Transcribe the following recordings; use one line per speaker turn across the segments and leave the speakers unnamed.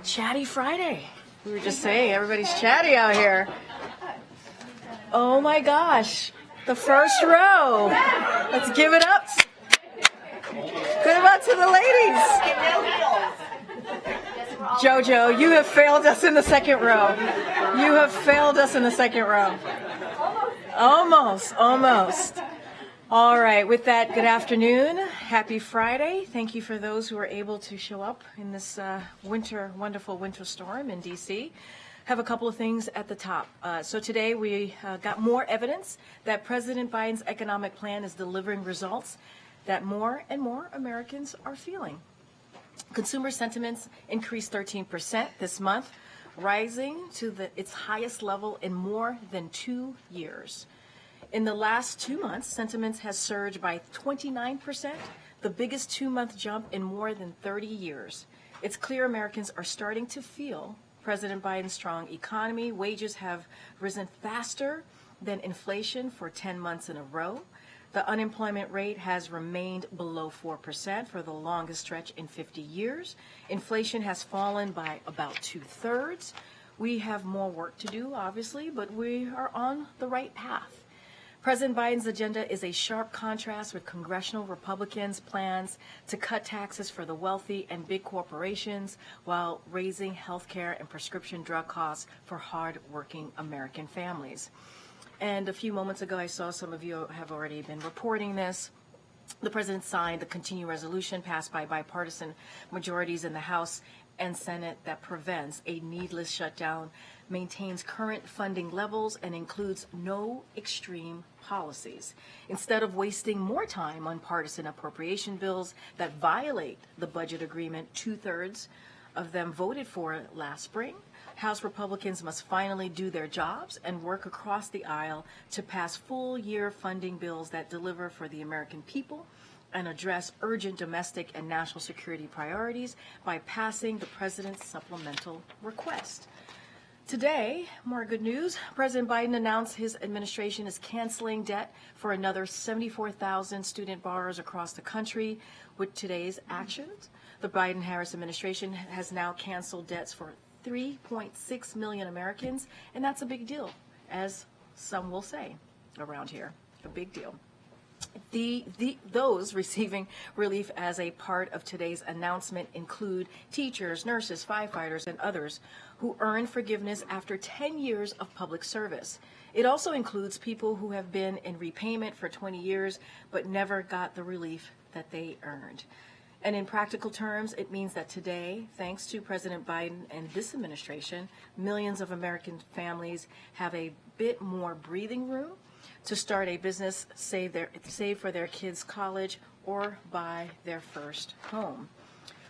Chatty Friday. We were just saying, everybody's chatty out here. Oh my gosh, the first row. Let's give it up. Good luck to the ladies. Jojo, you have failed us in the second row. You have failed us in the second row. Almost. All right, with that, good afternoon. Happy Friday. Thank you for those who are able to show up in this wonderful winter storm in D.C. Have a couple of things at the top. So today we got more evidence that President Biden's economic plan is delivering results that more and more Americans are feeling. Consumer sentiments increased 13% this month, rising to its highest level in more than 2 years. In the last 2 months, sentiments has surged by 29%, the biggest 2-month jump in more than 30 years. It's clear Americans are starting to feel President Biden's strong economy. Wages have risen faster than inflation for 10 months in a row. The unemployment rate has remained below 4% for the longest stretch in 50 years. Inflation has fallen by about 2/3. We have more work to do, obviously, but we are on the right path. President Biden's agenda is a sharp contrast with congressional Republicans' plans to cut taxes for the wealthy and big corporations while raising health care and prescription drug costs for hard-working American families. And a few moments ago, I saw some of you have already been reporting this. The president signed the continuing resolution passed by bipartisan majorities in the House and Senate that prevents a needless shutdown, maintains current funding levels, and includes no extreme policies. Instead of wasting more time on partisan appropriation bills that violate the budget agreement 2/3 of them voted for last spring, House Republicans must finally do their jobs and work across the aisle to pass full-year funding bills that deliver for the American people and address urgent domestic and national security priorities by passing the president's supplemental request. Today, more good news. President Biden announced his administration is canceling debt for another 74,000 student borrowers across the country. With today's actions, the Biden-Harris administration has now canceled debts for 3.6 million Americans, and that's a big deal, as some will say around here, a big deal. Those receiving relief as a part of today's announcement include teachers, nurses, firefighters, and others who earn forgiveness after 10 years of public service. It also includes people who have been in repayment for 20 years but never got the relief that they earned. And in practical terms, it means that today, thanks to President Biden and this administration, millions of American families have a bit more breathing room to start a business, save for their kids' college, or buy their first home.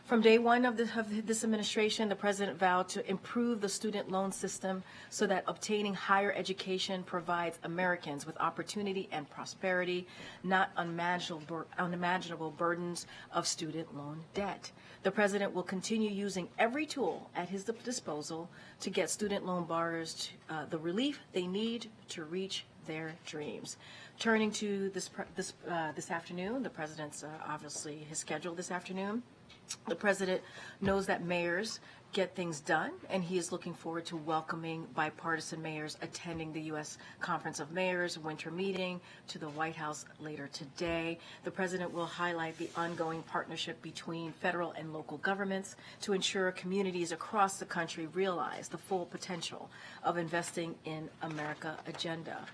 From day one of this administration, the president vowed to improve the student loan system so that obtaining higher education provides Americans with opportunity and prosperity, not unimaginable burdens of student loan debt. The president will continue using every tool at his disposal to get student loan borrowers the relief they need to reach their dreams. Turning to this afternoon, the president's obviously his schedule this afternoon. The president knows that mayors get things done, and he is looking forward to welcoming bipartisan mayors attending the U.S. Conference of Mayors winter meeting to the White House later today. The president will highlight the ongoing partnership between federal and local governments to ensure communities across the country realize the full potential of investing in America agenda.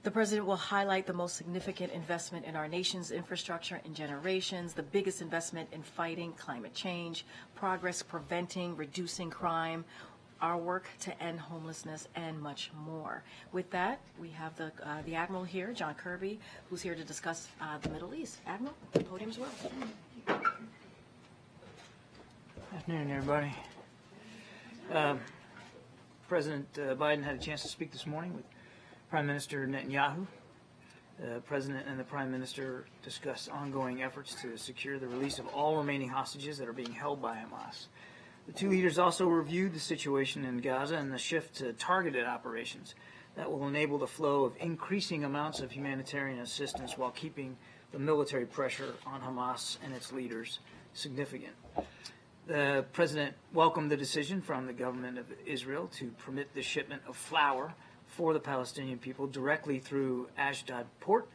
The president will highlight the most significant investment in our nation's infrastructure in generations, the biggest investment in fighting climate change, progress preventing, reducing crime, our work to end homelessness, and much more. With that, we have the Admiral here, John Kirby, who's here to discuss the Middle East. Admiral, the podium's yours.
Good afternoon, everybody. President Biden had a chance to speak this morning with Prime Minister Netanyahu. The President and the Prime Minister discussed ongoing efforts to secure the release of all remaining hostages that are being held by Hamas. The two leaders also reviewed the situation in Gaza and the shift to targeted operations that will enable the flow of increasing amounts of humanitarian assistance while keeping the military pressure on Hamas and its leaders significant. The president welcomed the decision from the government of Israel to permit the shipment of flour for the Palestinian people directly through Ashdod port,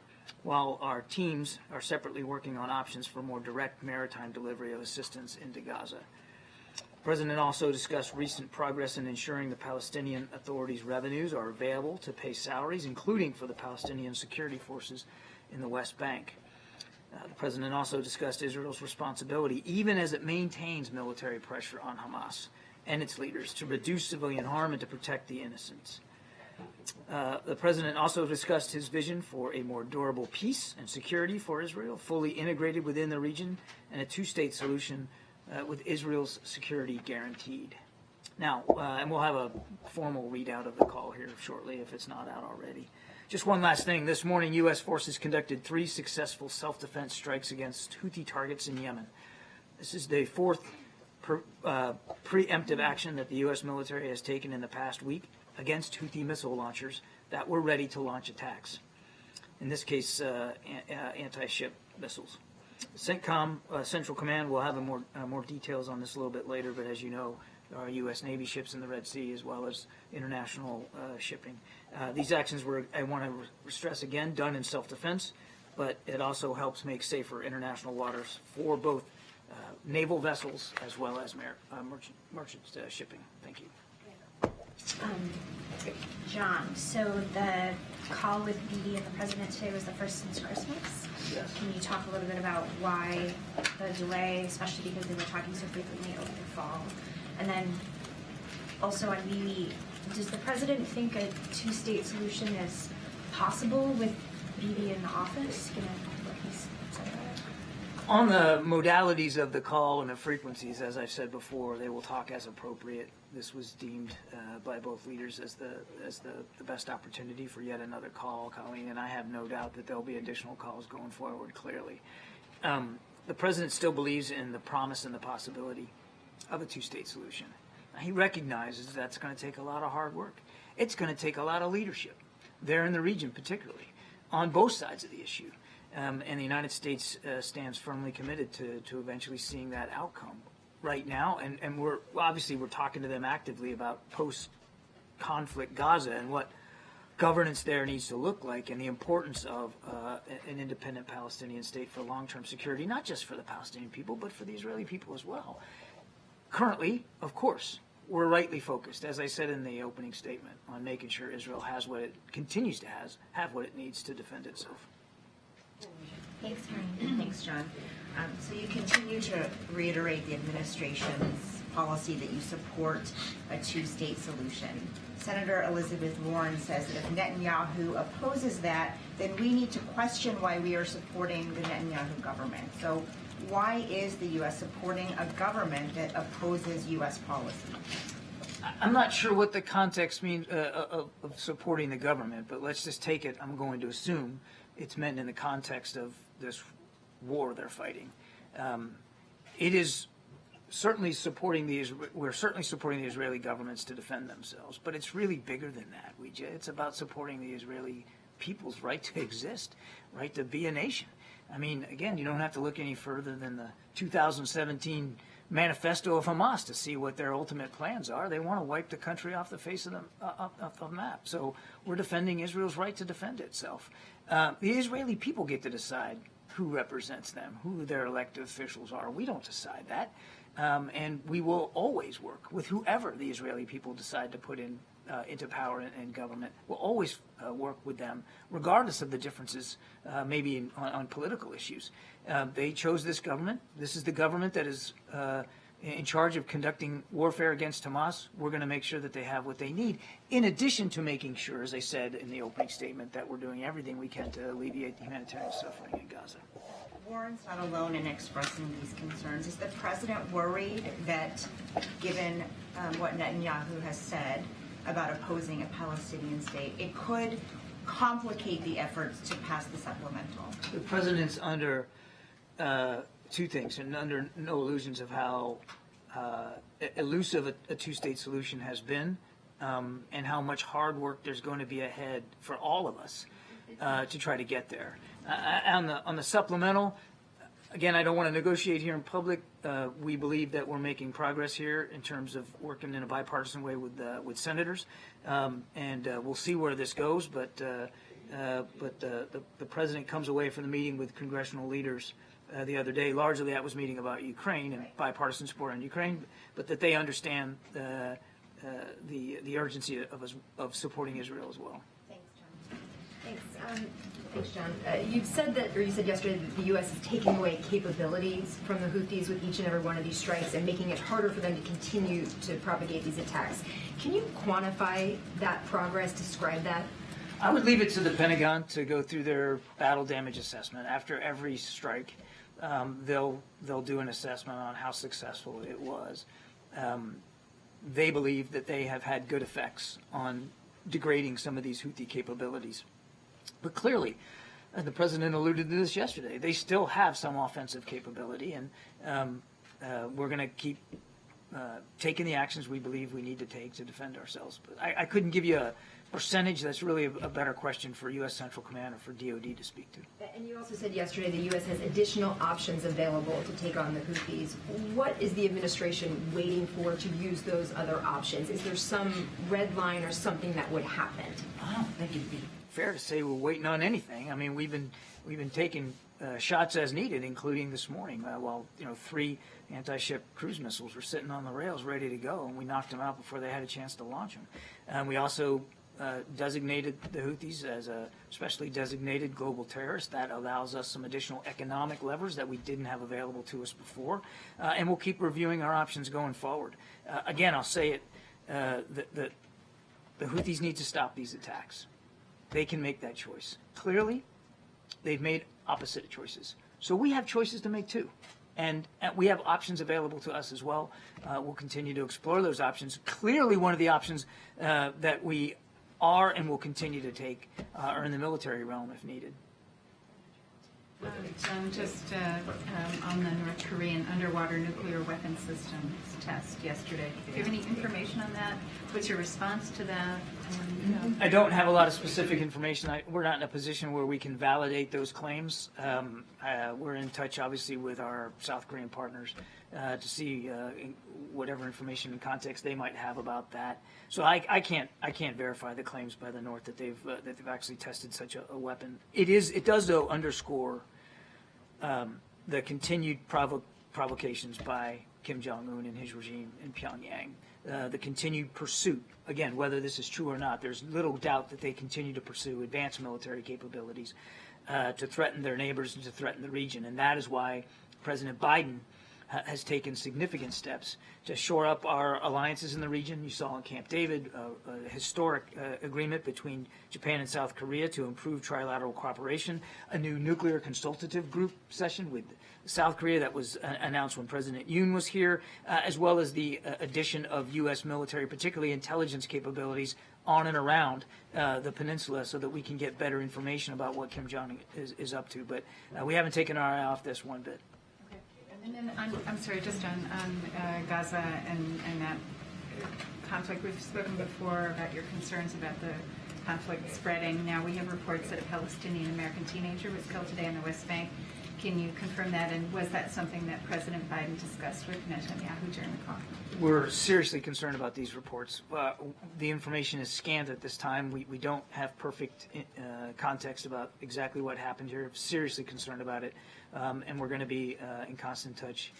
while our teams are separately working on options for more direct maritime delivery of assistance into Gaza. The president also discussed recent progress in ensuring the Palestinian Authority's revenues are available to pay salaries, including for the Palestinian security forces in the West Bank. The president also discussed Israel's responsibility, even as it maintains military pressure on Hamas and its leaders, to reduce civilian harm and to protect the innocents. The president also discussed his vision for a more durable peace and security for Israel, fully integrated within the region, and a two-state solution with Israel's security guaranteed. Now, and we'll have a formal readout of the call here shortly if it's not out already. Just one last thing. This morning, U.S. forces conducted 3 successful self-defense strikes against Houthi targets in Yemen. This is the 4th preemptive action that the U.S. military has taken in the past week against Houthi missile launchers that were ready to launch attacks. In this case, anti-ship missiles. CENTCOM, Central Command, will have more details on this a little bit later, but as you know, there are U.S. Navy ships in the Red Sea as well as international shipping. These actions were, I want to stress again, done in self-defense, but it also helps make safer international waters for both naval vessels as well as merchant shipping. Thank you.
John, so the call with BD and the president today was the first since Christmas.
Yes.
Can you talk a little bit about why the delay, especially because they were talking so frequently over the fall? And then also on BD, does the president think a two-state solution is possible with BD in the office, given what he's said about it?
On the modalities of the call and the frequencies, as I've said before, they will talk as appropriate. This was deemed by both leaders as the best opportunity for yet another call, Karine, and I have no doubt that there'll be additional calls going forward, clearly. The president still believes in the promise and the possibility of a two-state solution. Now, he recognizes that's going to take a lot of hard work. It's going to take a lot of leadership there in the region, particularly, on both sides of the issue. And the United States stands firmly committed to eventually seeing that outcome right now. And we're talking to them actively about post-conflict Gaza and what governance there needs to look like and the importance of an independent Palestinian state for long-term security, not just for the Palestinian people, but for the Israeli people as well. Currently, of course, we're rightly focused, as I said in the opening statement, on making sure Israel has what it continues to have what it needs to defend itself.
Thanks, Karine. Thanks, John. So you continue to reiterate the administration's policy that you support a two-state solution. Senator Elizabeth Warren says that if Netanyahu opposes that, then we need to question why we are supporting the Netanyahu government. So why is the U.S. supporting a government that opposes U.S. policy?
I'm not sure what the context means of supporting the government, but let's just take it. I'm going to assume it's meant in the context of this war they're fighting. It is certainly supporting we're certainly supporting the Israeli governments to defend themselves, but it's really bigger than that, It's about supporting the Israeli people's right to exist, right to be a nation. I mean, again, you don't have to look any further than the 2017 manifesto of Hamas to see what their ultimate plans are. They want to wipe the country off the face of the map. So we're defending Israel's right to defend itself. The Israeli people get to decide who represents them, who their elected officials are. We don't decide that. And we will always work with whoever the Israeli people decide to put into power and government. We'll always work with them, regardless of the differences, maybe on political issues. They chose this government. This is the government that is in charge of conducting warfare against Hamas. We're going to make sure that they have what they need, in addition to making sure, as I said in the opening statement, that we're doing everything we can to alleviate the humanitarian suffering in Gaza.
Warren's not alone in expressing these concerns. Is the president worried that, given what Netanyahu has said about opposing a Palestinian state, it could complicate the efforts to pass the supplemental?
The president's under two things, and under no illusions of how elusive a two-state solution has been, and how much hard work there's going to be ahead for all of us to try to get there. On the supplemental, again, I don't want to negotiate here in public. We believe that we're making progress here in terms of working in a bipartisan way with senators, and we'll see where this goes. But the president comes away from the meeting with congressional leaders the other day. Largely, that was meeting about Ukraine and bipartisan support on Ukraine, but that they understand the urgency of supporting Israel as well.
Thanks, John. You've said that, or you said yesterday, that the U.S. is taking away capabilities from the Houthis with each and every one of these strikes and making it harder for them to continue to propagate these attacks. Can you quantify that progress, describe that?
I would leave it to the Pentagon to go through their battle damage assessment. After every strike, they'll do an assessment on how successful it was. They believe that they have had good effects on degrading some of these Houthi capabilities. But clearly, the president alluded to this yesterday, they still have some offensive capability, and we're going to keep taking the actions we believe we need to take to defend ourselves. But I couldn't give you a percentage. That's really a better question for U.S. Central Command or for DOD to speak to.
And you also said yesterday the U.S. has additional options available to take on the Houthis. What is the administration waiting for to use those other options? Is there some red line or something that would happen?
I don't think it'd be fair to say we're waiting on anything. I mean, we've been taking shots as needed, including this morning. While 3 anti-ship cruise missiles were sitting on the rails ready to go, and we knocked them out before they had a chance to launch them. We also designated the Houthis as a specially designated global terrorist. That allows us some additional economic levers that we didn't have available to us before, and we'll keep reviewing our options going forward. Again, I'll say it: the Houthis need to stop these attacks. They can make that choice. Clearly, they've made opposite choices. So we have choices to make too. And we have options available to us as well. We'll continue to explore those options. Clearly, one of the options that we are and will continue to take are in the military realm if needed.
John, just on the North Korean underwater nuclear weapon systems test yesterday. Do you have any information on that? What's your response to that?
I don't have a lot of specific information. We're not in a position where we can validate those claims. We're in touch, obviously, with our South Korean partners to see whatever information and context they might have about that. So I can't verify the claims by the North that they've actually tested such a weapon. It does though underscore the continued provocations by Kim Jong-un and his regime in Pyongyang. The continued pursuit, again, whether this is true or not, there's little doubt that they continue to pursue advanced military capabilities to threaten their neighbors and to threaten the region. And that is why President Biden has taken significant steps to shore up our alliances in the region. You saw in Camp David a historic agreement between Japan and South Korea to improve trilateral cooperation, a new nuclear consultative group session with South Korea that was announced when President Yoon was here, as well as the addition of U.S. military, particularly intelligence capabilities, on and around the peninsula so that we can get better information about what Kim Jong is up to. But we haven't taken our eye off this one bit.
And then I'm sorry, just on Gaza and that conflict. We've spoken before about your concerns about the conflict spreading. Now we have reports that a Palestinian-American teenager was killed today in the West Bank. Can you confirm that? And was that something that President Biden discussed with Netanyahu during the call?
We're seriously concerned about these reports. The information is scant at this time. We don't have perfect context about exactly what happened here. Seriously concerned about it. And we're going to be in constant touch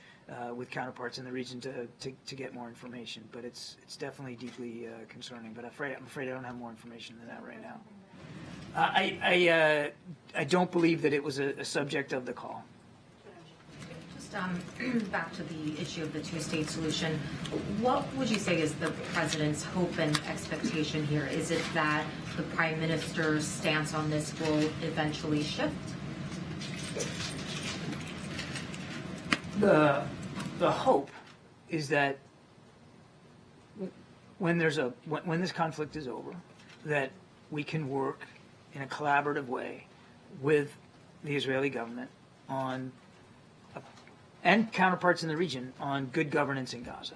with counterparts in the region to get more information. But it's definitely deeply concerning. But I'm afraid I don't have more information than that right now. I don't believe that it was a subject of the call.
Just back to the issue of the two-state solution, what would you say is the president's hope and expectation here? Is it that the prime minister's stance on this will eventually shift?
The hope is that when this conflict is over, that we can work in a collaborative way with the Israeli government on and counterparts in the region on good governance in Gaza.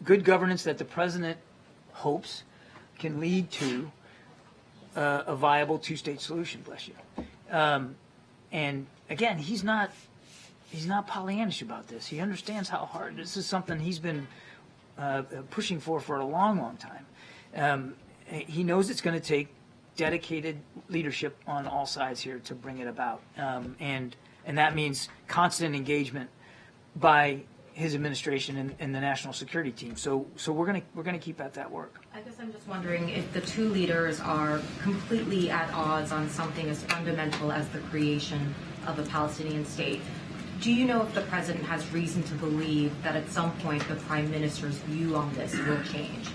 Good governance that the president hopes can lead to a viable two-state solution, bless you. And again, he's not Pollyannish about this. He understands how hard this is. Something he's been pushing for a long, long time. He knows it's going to take dedicated leadership on all sides here to bring it about, and that means constant engagement by his administration and the national security team. So we're gonna keep at that work.
I guess I'm just wondering if the two leaders are completely at odds on something as fundamental as the creation of a Palestinian state. Do you know if the president has reason to believe that at some point the prime minister's view on this will change?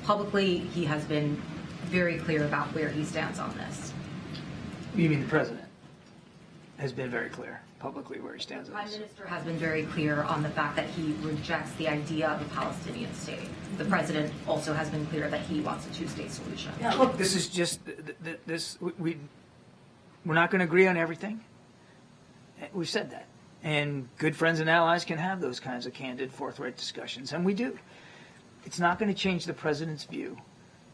Publicly, he has been very clear about where he stands on this.
You mean the president has been very clear publicly where he stands on
The Prime
this?
Minister has been very clear on the fact that he rejects the idea of a Palestinian state. The president also has been clear that he wants a two-state solution.
Yeah, look, this is just this. We're not going to agree on everything. We've said that, and good friends and allies can have those kinds of candid, forthright discussions, and we do. It's not going to change the president's view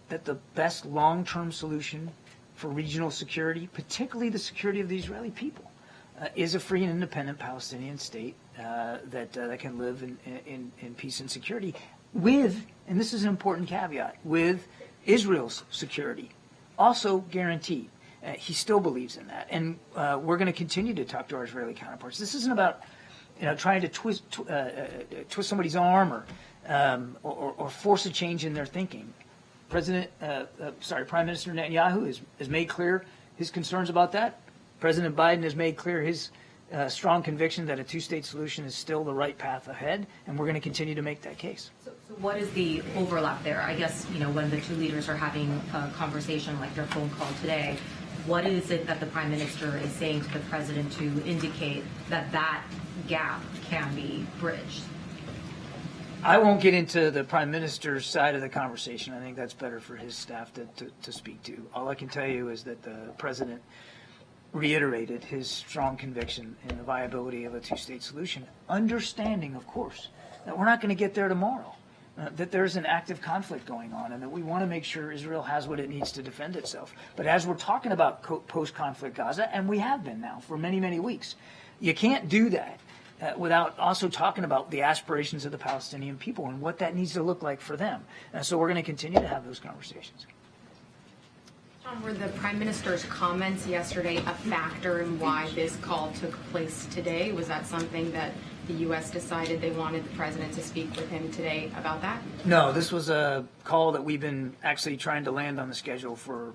that the best long-term solution for regional security, particularly the security of the Israeli people, is a free and independent Palestinian state that can live in peace and security with, and this is an important caveat, with Israel's security also guaranteed. He still believes in that, and we're going to continue to talk to our Israeli counterparts. This isn't about trying to twist somebody's arm or force a change in their thinking. Prime Minister Netanyahu has made clear his concerns about that. President Biden has made clear his strong conviction that a two-state solution is still the right path ahead, and we're going to continue to make that case.
So what is the overlap there? I guess, when the two leaders are having a conversation like their phone call today, what is it that the prime minister is saying to the president to indicate that gap can be bridged?
I won't get into the prime minister's side of the conversation. I think that's better for his staff to speak to. All I can tell you is that the president reiterated his strong conviction in the viability of a two-state solution, understanding, of course, that we're not going to get there tomorrow, that there's an active conflict going on, and that we want to make sure Israel has what it needs to defend itself. But as we're talking about post-conflict Gaza, and we have been now for many, many weeks, you can't do that without also talking about the aspirations of the Palestinian people and what that needs to look like for them. And so we're going to continue to have those conversations.
John, were the Prime Minister's comments yesterday a factor in why this call took place today? Was that something that the U.S. decided they wanted the President to speak with him today about that?
No, this was a call that we've been actually trying to land on the schedule for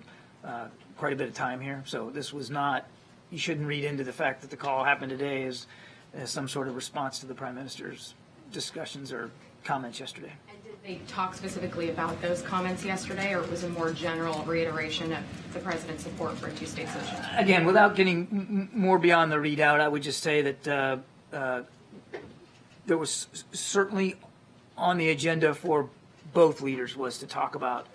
quite a bit of time here. So this was not, you shouldn't read into the fact that the call happened today as some sort of response to the Prime Minister's discussions or comments yesterday.
And did they talk specifically about those comments yesterday, or it was a more general reiteration of the President's support for a two-state solution?
Again, without getting more beyond the readout, I would just say that there was certainly on the agenda for both leaders was to talk about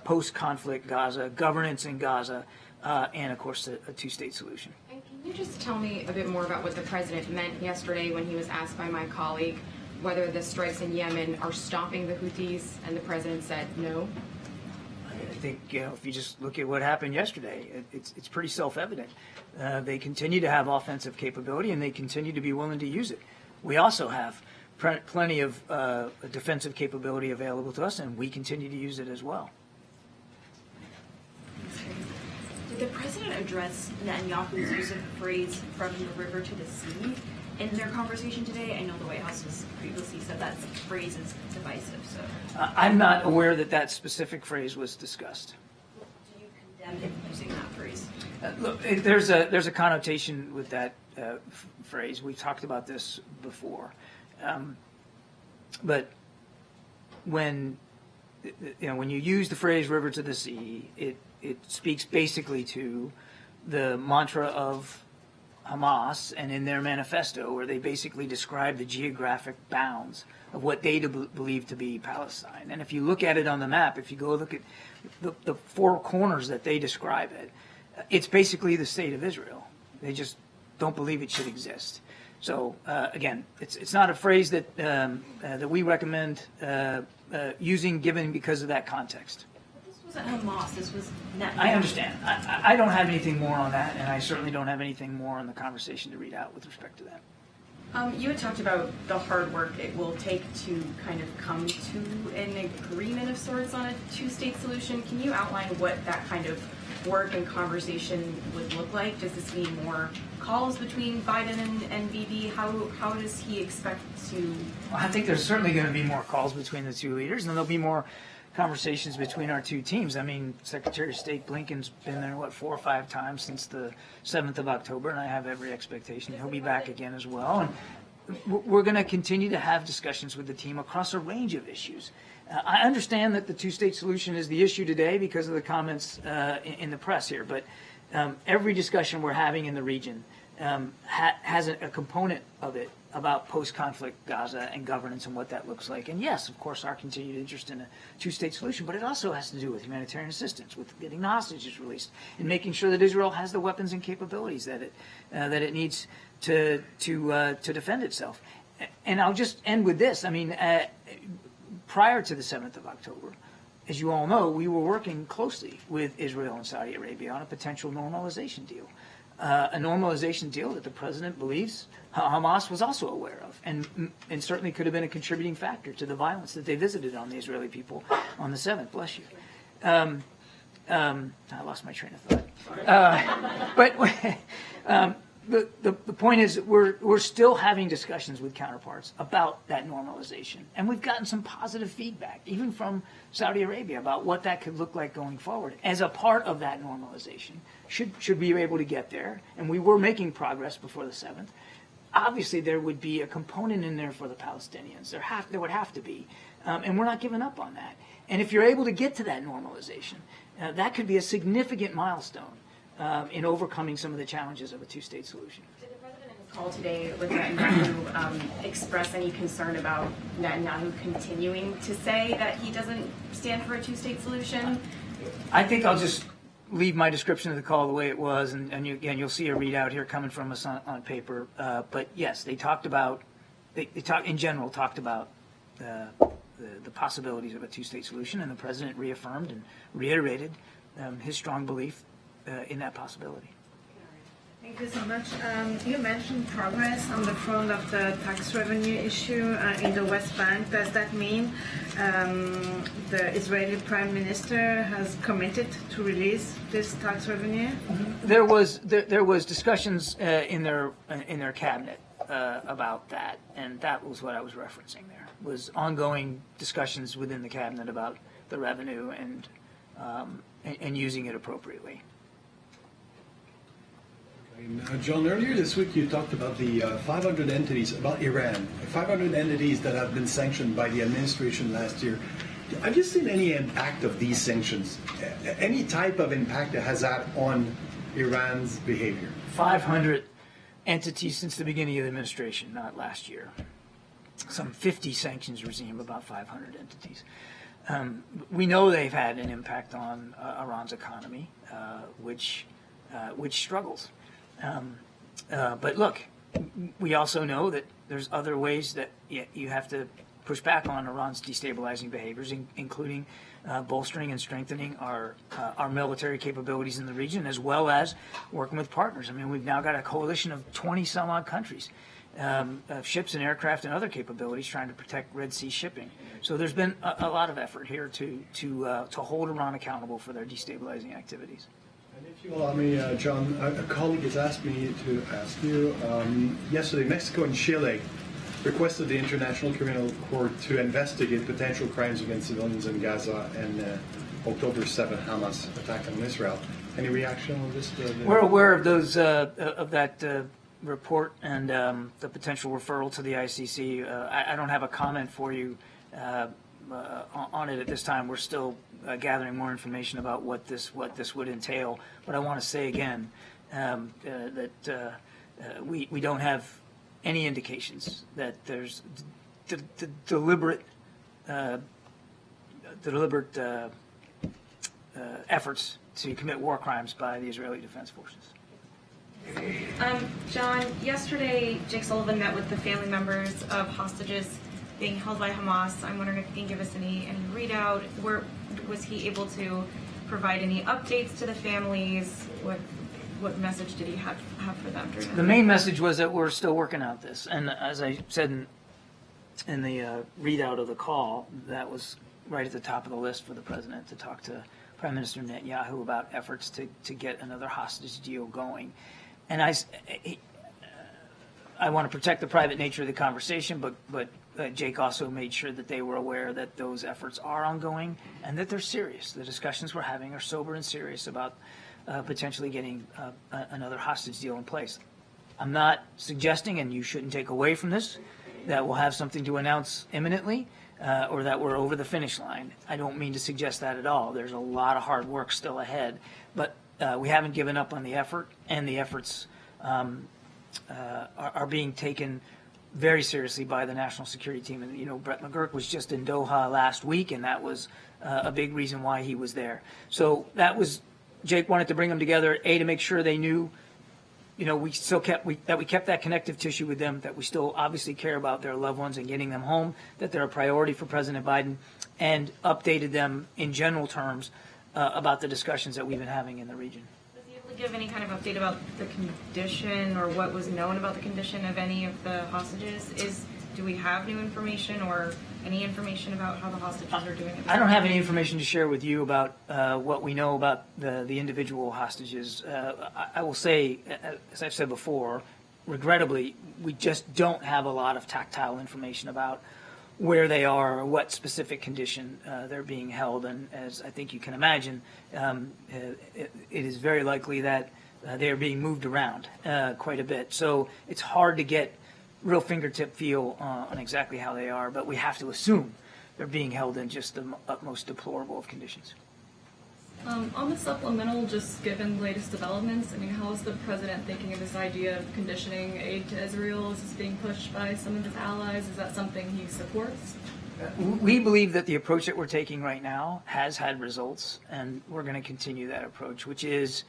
post-conflict Gaza, governance in Gaza, and, of course, a two-state solution.
And can you just tell me a bit more about what the President meant yesterday when he was asked by my colleague whether the strikes in Yemen are stopping the Houthis, and the President said no?
I think, if you just look at what happened yesterday, it's pretty self-evident. They continue to have offensive capability, and they continue to be willing to use it. We also have plenty of defensive capability available to us, and we continue to use it as well.
Did the president address Netanyahu's use of the phrase "from the river to the sea" in their conversation today? I know the White House has previously said that phrase is divisive. So,
I'm not aware that specific phrase was discussed.
do you condemn him using that phrase?
Look, there's a connotation with that phrase. We've talked about this before, but when you use the phrase "river to the sea," it speaks basically to the mantra of Hamas and in their manifesto, where they basically describe the geographic bounds of what they believe to be Palestine. And if you look at it on the map, if you go look at the four corners that they describe it, it's basically the state of Israel. They just don't believe it should exist. So again, it's not a phrase that we recommend using, given because of that context.
This
wasn't Hamas. This was Netanyahu.
I understand. I don't have anything more on that, and I certainly don't have anything more on the conversation to read out with respect to that.
You had talked about the hard work it will take to kind of come to an agreement of sorts on a two-state solution. Can you outline what that kind of work and conversation would look like? Does this mean more calls between Biden and Bibi? How does he expect to?
Well, I think there's certainly going to be more calls between the two leaders, and there'll be more conversations between our two teams. I mean, Secretary of State Blinken's been there, 4 or 5 times since the 7th of October, and I have every expectation he'll be back again as well. And we're going to continue to have discussions with the team across a range of issues. I understand that the two-state solution is the issue today because of the comments in the press here, but every discussion we're having in the region has a component of it about post-conflict Gaza and governance and what that looks like. And yes, of course, our continued interest in a two-state solution, but it also has to do with humanitarian assistance, with getting the hostages released, and making sure that Israel has the weapons and capabilities that it needs to defend itself. And I'll just end with this. I mean, prior to the 7th of October, as you all know, we were working closely with Israel and Saudi Arabia on a potential normalization deal. A normalization deal that the president believes Hamas was also aware of, and certainly could have been a contributing factor to the violence that they visited on the Israeli people on the 7th. Bless you. I lost my train of thought. But the point is, we're still having discussions with counterparts about that normalization, and we've gotten some positive feedback, even from Saudi Arabia, about what that could look like going forward as a part of that normalization. Should we be able to get there, and we were making progress before the 7th. Obviously, there would be a component in there for the Palestinians. There would have to be, and we're not giving up on that. And if you're able to get to that normalization, that could be a significant milestone in overcoming some of the challenges of a two-state solution.
Did the president in his call today with Netanyahu express any concern about Netanyahu continuing to say that he doesn't stand for a two-state solution?
I think I'll just leave my description of the call the way it was, and you'll see a readout here coming from us on paper. But yes, they talked about, in general talked about the possibilities of a two-state solution, and the president reaffirmed and reiterated his strong belief in that possibility.
Thank you so much. You mentioned progress on the front of the tax revenue issue in the West Bank. Does that mean the Israeli Prime Minister has committed to release this tax revenue?
There was discussions in their cabinet about that, and that was what I was referencing. There was ongoing discussions within the cabinet about the revenue and using it appropriately.
John, earlier this week you talked about the 500 entities, about Iran, 500 entities that have been sanctioned by the administration last year. Have you seen any impact of these sanctions? Any type of impact that has that on Iran's behavior?
500 entities since the beginning of the administration, not last year. Some 50 sanctions regime, about 500 entities. We know they've had an impact on Iran's economy, which struggles. But look, we also know that there's other ways that you have to push back on Iran's destabilizing behaviors, including bolstering and strengthening our military capabilities in the region, as well as working with partners. I mean, we've now got a coalition of 20-some-odd countries, ships and aircraft and other capabilities trying to protect Red Sea shipping. So there's been a lot of effort here to hold Iran accountable for their destabilizing activities.
And if you allow me, John, a colleague has asked me to ask you, yesterday Mexico and Chile requested the International Criminal Court to investigate potential crimes against civilians in Gaza and October 7th Hamas attack on Israel. Any reaction on this?
We're aware of those of that report and the potential referral to the ICC. I don't have a comment for you on it at this time. We're still gathering more information about what this would entail. But I want to say again that we don't have any indications that there's deliberate efforts to commit war crimes by the Israeli Defense Forces.
John, yesterday Jake Sullivan met with the family members of hostages being held by Hamas. I'm wondering if you can give us any readout. Was he able to provide any updates to the families? What message did he have for them during that?
The main message was that we're still working out this, and as I said in the readout of the call, that was right at the top of the list for the president to talk to Prime Minister Netanyahu about efforts to get another hostage deal going. And I want to protect the private nature of the conversation, but Jake also made sure that they were aware that those efforts are ongoing and that they're serious. The discussions we're having are sober and serious about potentially getting another hostage deal in place. I'm not suggesting, and you shouldn't take away from this, that we'll have something to announce imminently or that we're over the finish line. I don't mean to suggest that at all. There's a lot of hard work still ahead, but we haven't given up on the effort, and the efforts are being taken very seriously by the national security team. And, you know, Brett McGurk was just in Doha last week, and that was a big reason why he was there. So that was, Jake wanted to bring them together, to make sure they knew, you know, we kept that connective tissue with them, that we still obviously care about their loved ones and getting them home, that they're a priority for President Biden, and updated them in general terms about the discussions that we've been having in the region.
Was he able to give any kind of update about the condition or what was known about the condition of any of the hostages? Do we have new information or any information about how the hostages are doing?
I don't have any information to share with you about what we know about the individual hostages. I will say, as I've said before, regrettably, we just don't have a lot of tactile information about where they are or what specific condition they're being held. And as I think you can imagine, it is very likely that they are being moved around quite a bit. So it's hard to get real fingertip feel on exactly how they are, but we have to assume they're being held in just the utmost deplorable of conditions.
On the supplemental, just given the latest developments, I mean, how is the president thinking of this idea of conditioning aid to Israel? Is this being pushed by some of his allies? Is that something he supports?
We believe that the approach that we're taking right now has had results, and we're going to continue that approach, which is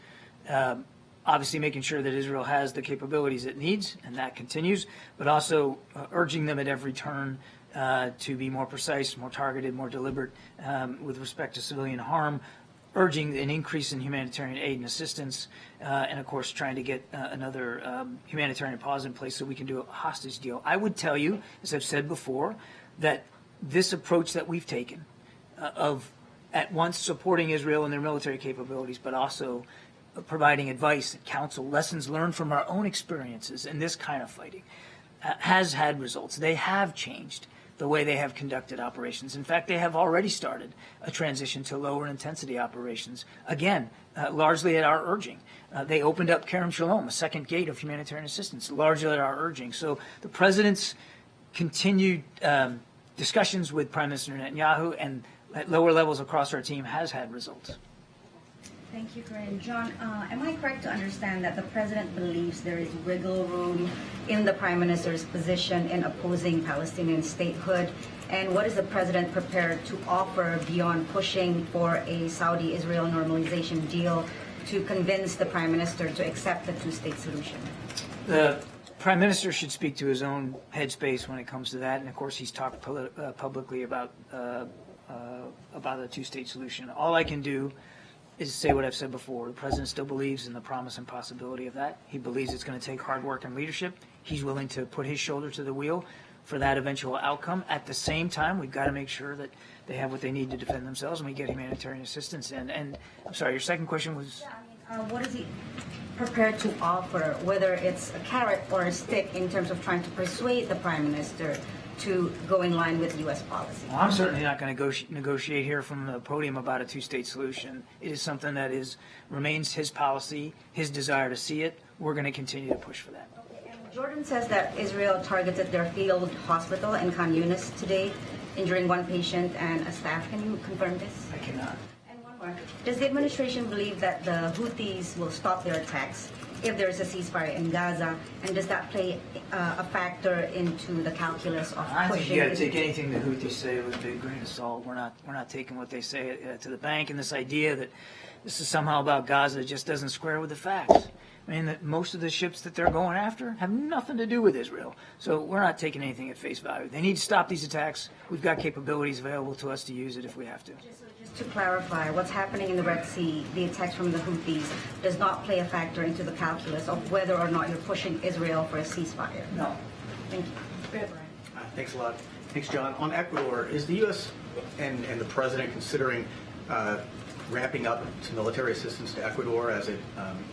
obviously making sure that Israel has the capabilities it needs, and that continues, but also urging them at every turn to be more precise, more targeted, more deliberate with respect to civilian harm, urging an increase in humanitarian aid and assistance, and of course trying to get another humanitarian pause in place so we can do a hostage deal. I would tell you, as I've said before, that this approach that we've taken of at once supporting Israel and their military capabilities, but also providing advice and counsel, lessons learned from our own experiences in this kind of fighting, has had results. They have changed the way they have conducted operations. In fact, they have already started a transition to lower intensity operations, again, largely at our urging. They opened up Kerem Shalom, a second gate of humanitarian assistance, largely at our urging. So the president's continued discussions with Prime Minister Netanyahu and at lower levels across our team has had results.
Thank you, Karine. John, am I correct to understand that the president believes there is wiggle room in the prime minister's position in opposing Palestinian statehood? And what is the president prepared to offer beyond pushing for a Saudi-Israel normalization deal to convince the prime minister to accept the two-state solution?
The prime minister should speak to his own headspace when it comes to that. And of course, he's talked publicly about a two-state solution. All I can do is say what I've said before. The president still believes in the promise and possibility of that. He believes it's going to take hard work and leadership. He's willing to put his shoulder to the wheel for that eventual outcome. At the same time, we've got to make sure that they have what they need to defend themselves and we get humanitarian assistance in. And I'm sorry, your second question was?
What is he prepared to offer, whether it's a carrot or a stick in terms of trying to persuade the prime minister to go in line with U.S. policy?
Well, I'm certainly not going to negotiate here from the podium about a two-state solution. It is something that remains his policy, his desire to see it. We're going to continue to push for that.
Okay. And Jordan says that Israel targeted their field hospital in Khan Yunis today, injuring one patient and a staff. Can you confirm this?
I cannot.
And one more. Does the administration believe that the Houthis will stop their attacks if there is a ceasefire in Gaza, and does that play a factor into the calculus of
I think
pushing?
you got to take anything the Houthis say with a big grain of salt. We're not taking what they say to the bank, and this idea that this is somehow about Gaza just doesn't square with the facts. I mean, that most of the ships that they're going after have nothing to do with Israel. So we're not taking anything at face value. They need to stop these attacks. We've got capabilities available to us to use it if we have to.
Just to clarify, what's happening in the Red Sea, the attacks from the Houthis, does not play a factor into the calculus of whether or not you're pushing Israel for a ceasefire?
No.
Thank you.
Thanks a lot. Thanks, John. On Ecuador, is the U.S. and the President considering ramping up to military assistance to Ecuador as it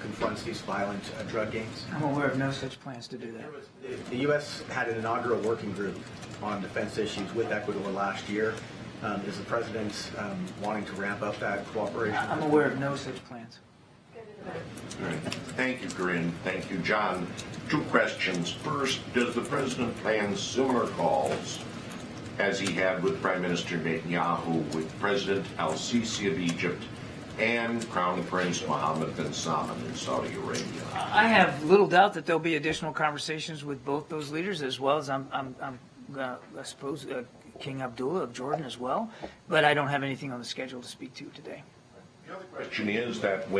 confronts these violent drug gangs?
I'm aware of no such plans to do that.
The U.S. had an inaugural working group on defense issues with Ecuador last year. Is the President wanting to ramp up that cooperation?
I'm aware of no such plans.
All right. Thank you, Karine. Thank you, John. 2 questions. First, does the President plan similar calls as he had with Prime Minister Netanyahu with President al-Sisi of Egypt and Crown Prince Mohammed bin Salman in Saudi Arabia?
I have little doubt that there'll be additional conversations with both those leaders, as well as I suppose King Abdullah of Jordan as well. But I don't have anything on the schedule to speak to today.
The other question is that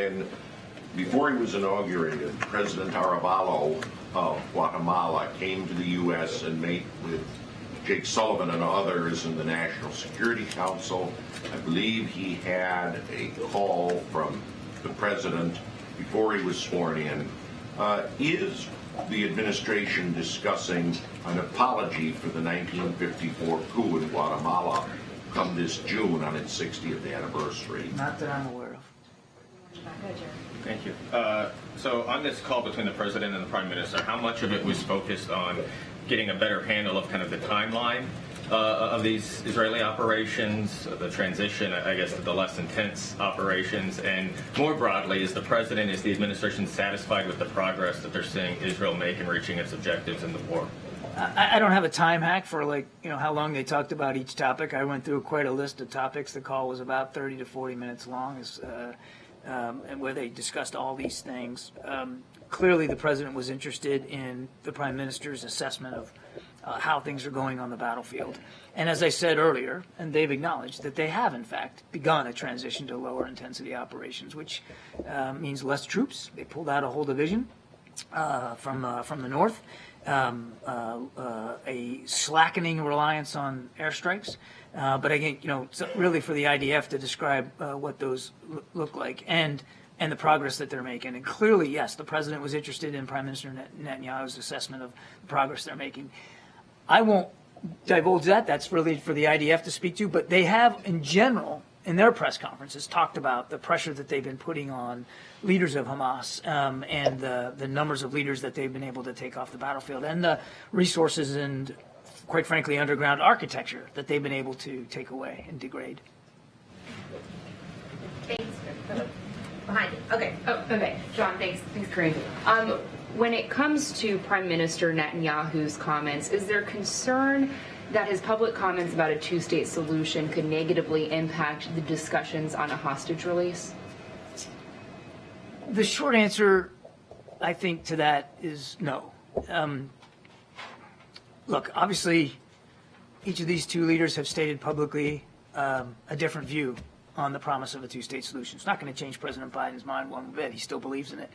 before he was inaugurated, President Arevalo of Guatemala came to the U.S. and met with Jake Sullivan and others in the National Security Council. I believe he had a call from the President before he was sworn in. Is the administration discussing an apology for the 1954 coup in Guatemala come this June on its 60th anniversary?
Not that I'm aware of.
Thank you. So on this call between the President and the Prime Minister, how much of it was focused on getting a better handle of kind of the timeline of these Israeli operations, the transition, I guess, to the less intense operations, and more broadly, is the President, is the administration satisfied with the progress that they're seeing Israel make in reaching its objectives in the war?
I don't have a time hack for how long they talked about each topic. I went through quite a list of topics. The call was about 30 to 40 minutes long, and where they discussed all these things. Clearly, the President was interested in the Prime Minister's assessment of how things are going on the battlefield. And as I said earlier, and they've acknowledged that they have, in fact, begun a transition to lower intensity operations, which means less troops. They pulled out a whole division from the north, a slackening reliance on airstrikes. But again, it's really for the IDF to describe what those look like and the progress that they're making. And clearly, yes, the President was interested in Prime Minister Netanyahu's assessment of the progress they're making. I won't divulge that. That's really for the IDF to speak to. But they have, in general, in their press conferences, talked about the pressure that they've been putting on leaders of Hamas and the numbers of leaders that they've been able to take off the battlefield and the resources and, quite frankly, underground architecture that they've been able to take away and degrade.
Thanks. Behind you. Okay.
Oh, okay. John, thanks. Thanks, Karine. When it comes to Prime Minister Netanyahu's comments, is there concern that his public comments about a two-state solution could negatively impact the discussions on a hostage release?
The short answer, I think, to that is no. Look, obviously, each of these two leaders have stated publicly a different view on the promise of a two-state solution. It's not going to change President Biden's mind one bit. He still believes in it.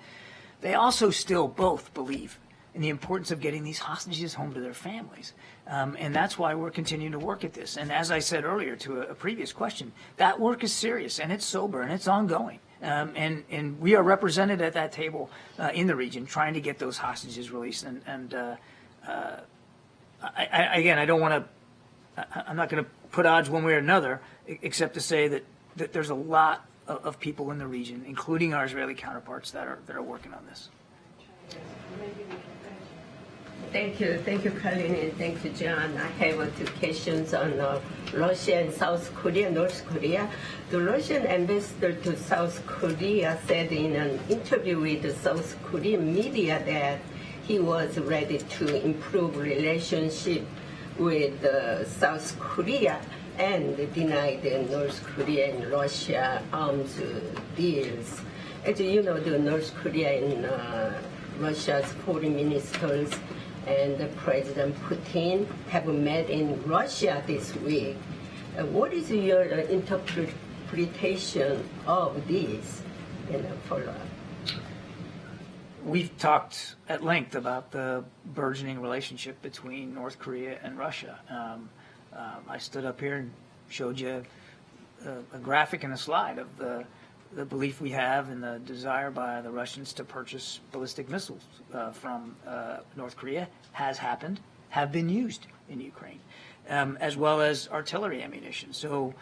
They also still both believe in the importance of getting these hostages home to their families. And that's why we're continuing to work at this. And as I said earlier to a previous question, that work is serious and it's sober and it's ongoing. And we are represented at that table in the region trying to get those hostages released. And I don't want to, I'm not going to put odds one way or another, except to say that there's a lot of people in the region, including our Israeli counterparts, that are working on this.
Thank you, Karine, and thank you, John. I have 2 questions on Russia and South Korea, North Korea. The Russian ambassador to South Korea said in an interview with the South Korean media that he was ready to improve relationship with South Korea and denied North Korea and Russia arms deals. As you know, the North Korea and Russia's foreign ministers and President Putin have met in Russia this week. What is your interpretation of this? Follow-up.
we've talked at length about the burgeoning relationship between North Korea and Russia. I stood up here and showed you a graphic and a slide of the belief we have and the desire by the Russians to purchase ballistic missiles from North Korea has happened, have been used in Ukraine, as well as artillery ammunition. So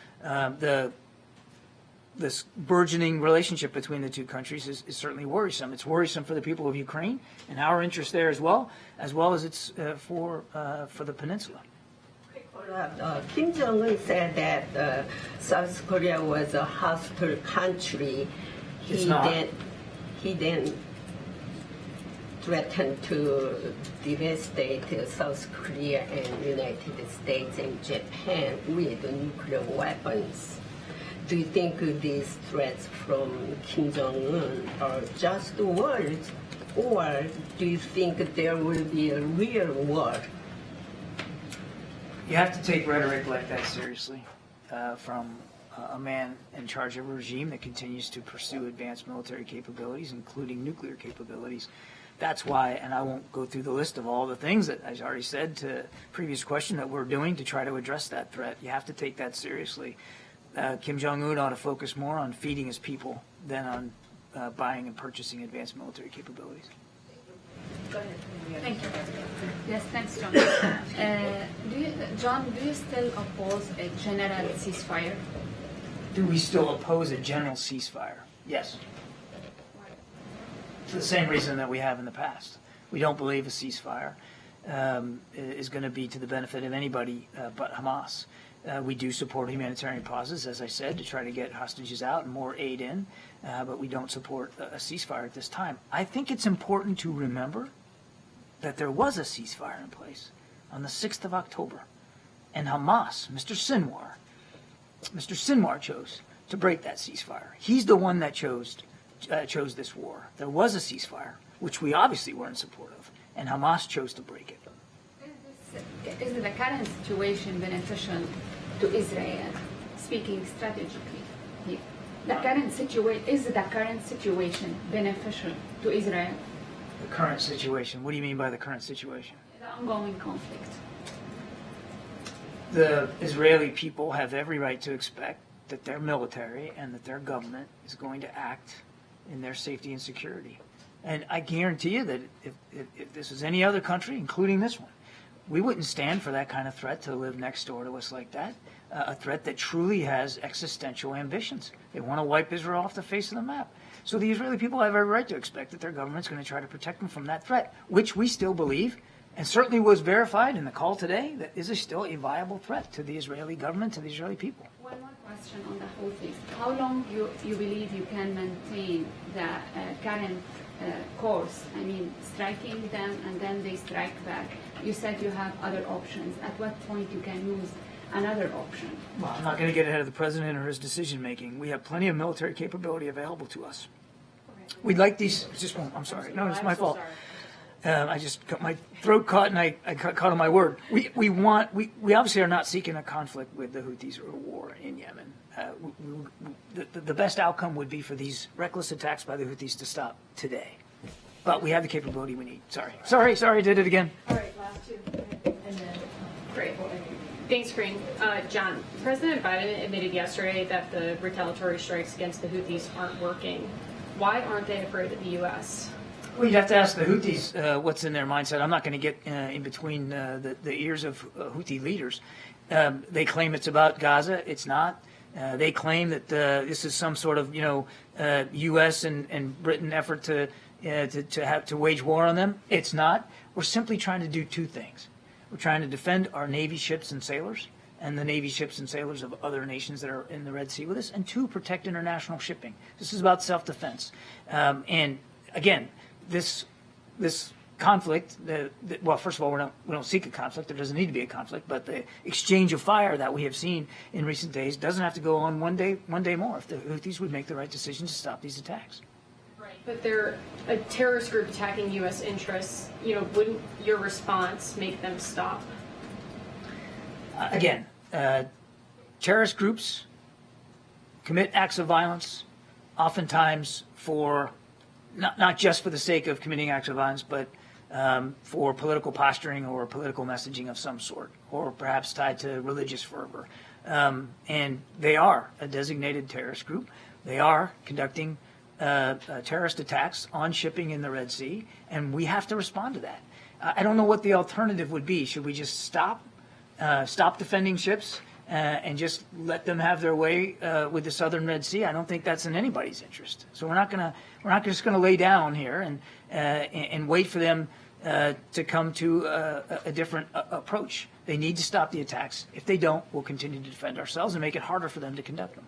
this burgeoning relationship between the two countries is certainly worrisome. It's worrisome for the people of Ukraine and our interest there as well as it's for the peninsula.
Kim Jong-un said that South Korea was a hostile country.
It's not.
He then threatened to devastate South Korea and United States and Japan with nuclear weapons. Do you think these threats from Kim Jong-un are just words, or do you think there will be a real war?
You have to take rhetoric like that seriously from a man in charge of a regime that continues to pursue advanced military capabilities, including nuclear capabilities. That's why, and I won't go through the list of all the things that I already said to the previous question that we're doing to try to address that threat. You have to take that seriously. Kim Jong-un ought to focus more on feeding his people than on buying and purchasing advanced military capabilities.
Go ahead. Thank you.
Yes, thanks, John. John, do you still oppose a general ceasefire?
Do we still oppose a general ceasefire? Yes. For the same reason that we have in the past. We don't believe a ceasefire is going to be to the benefit of anybody but Hamas. We do support humanitarian pauses, as I said, to try to get hostages out and more aid in, but we don't support a ceasefire at this time. I think it's important to remember that there was a ceasefire in place on the 6th of October, and Hamas, Mr. Sinwar chose to break that ceasefire. He's the one that chose this war. There was a ceasefire, which we obviously were in support of, and Hamas chose to break it.
Is the current situation beneficial to Israel, speaking strategically here? Is the current situation beneficial to Israel?
The current situation? What do you mean by the current situation?
The ongoing conflict.
The Israeli people have every right to expect that their military and that their government is going to act in their safety and security. And I guarantee you that if this was any other country, including this one, we wouldn't stand for that kind of threat to live next door to us like that. A threat that truly has existential ambitions. They want to wipe Israel off the face of the map. So the Israeli people have every right to expect that their government's going to try to protect them from that threat, which we still believe, and certainly was verified in the call today, that is still a viable threat to the Israeli government, to the Israeli people.
One more question on the Houthis. How long you believe you can maintain the current course? I mean, striking them and then they strike back. You said you have other options. At what point you can use another option?
Well, I'm not going to get ahead of the president or his decision making. We have plenty of military capability available to us. We'd like these. Just one. I'm sorry. No, it's my fault. I just got my throat caught and I caught on my word. We obviously are not seeking a conflict with the Houthis or a war in Yemen. The best outcome would be for these reckless attacks by the Houthis to stop today. But we have the capability we need. Sorry, I did it again.
All right, last two. And then, great.
Thanks, Karine. John, President Biden admitted yesterday that the retaliatory strikes against the Houthis aren't working. Why aren't they afraid of the U.S.?
Well, you'd have to ask the Houthis what's in their mindset. I'm not going to get in between the ears of Houthi leaders. They claim it's about Gaza. It's not. They claim that this is some sort of U.S. and Britain effort to wage war on them. It's not. We're simply trying to do two things. We're trying to defend our Navy ships and sailors and the Navy ships and sailors of other nations that are in the Red Sea with us, and two, protect international shipping. This is about self-defense. And again, this conflict, well, first of all, we don't seek a conflict. There doesn't need to be a conflict. But the exchange of fire that we have seen in recent days doesn't have to go on one day more if the Houthis would make the right decision to stop these attacks.
But they're a terrorist group attacking U.S. interests. Wouldn't your response make them stop?
Again, terrorist groups commit acts of violence, oftentimes for not just for the sake of committing acts of violence, but for political posturing or political messaging of some sort, or perhaps tied to religious fervor. And they are a designated terrorist group. They are conducting terrorist attacks on shipping in the Red Sea, and we have to respond to that. I don't know what the alternative would be. Should we just stop defending ships and just let them have their way with the southern Red Sea? I don't think that's in anybody's interest. So we're not just going to lay down here and wait for them to come to a different approach. They need to stop the attacks. If they don't, we'll continue to defend ourselves and make it harder for them to conduct them.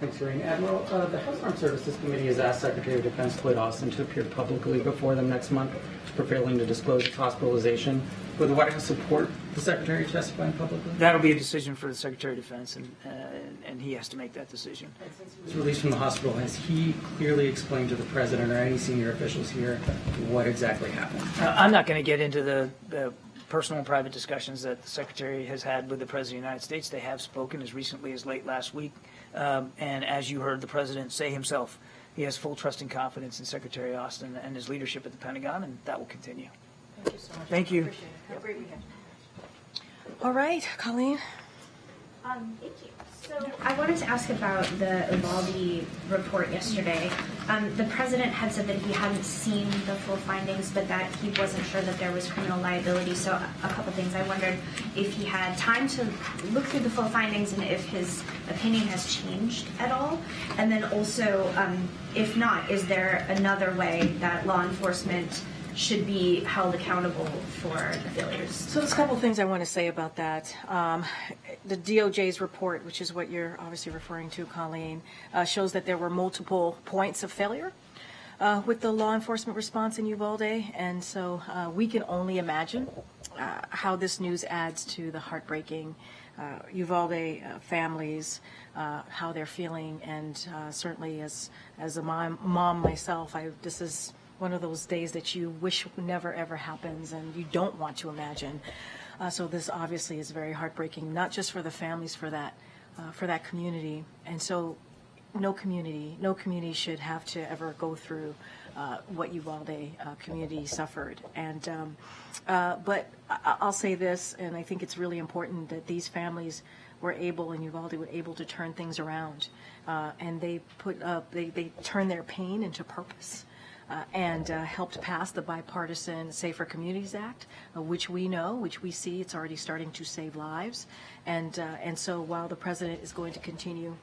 Thanks, Karine. Admiral, the House Armed Services Committee has asked Secretary of Defense Lloyd Austin to appear publicly before them next month for failing to disclose his hospitalization. Will the White House support the Secretary testifying publicly?
That'll be a decision for the Secretary of Defense, and he has to make that decision.
Since he was released from the hospital, has he clearly explained to the President or any senior officials here what exactly happened?
I'm not going to get into the personal and private discussions that the Secretary has had with the President of the United States. They have spoken as recently as late last week. And as you heard the President say himself, he has full trust and confidence in Secretary Austin and his leadership at the Pentagon, and that will continue.
Thank you so much.
Thank you.
Appreciate it. Have a great weekend. All right, Colleen.
Thank you. So I wanted to ask about the Uvalde report yesterday. The president had said that he hadn't seen the full findings, but that he wasn't sure that there was criminal liability. So a couple things. I wondered if he had time to look through the full findings and if his opinion has changed at all. And then also, if not, is there another way that law enforcement should be held accountable for the failures?
So there's a couple of things I want to say about that. The DOJ's report, which is what you're obviously referring to, Colleen, shows that there were multiple points of failure with the law enforcement response in Uvalde. And so we can only imagine how this news adds to the heartbreaking Uvalde families, how they're feeling. And certainly as a mom myself, this is one of those days that you wish never ever happens and you don't want to imagine. So this obviously is very heartbreaking, not just for the families, for that community. And so no community should have to ever go through what Uvalde community suffered. And but I'll say this, and I think it's really important that these families were able, in Uvalde, were able to turn things around, and they turned their pain into purpose. And helped pass the bipartisan Safer Communities Act, which we see it's already starting to save lives. And so while the president is going to continue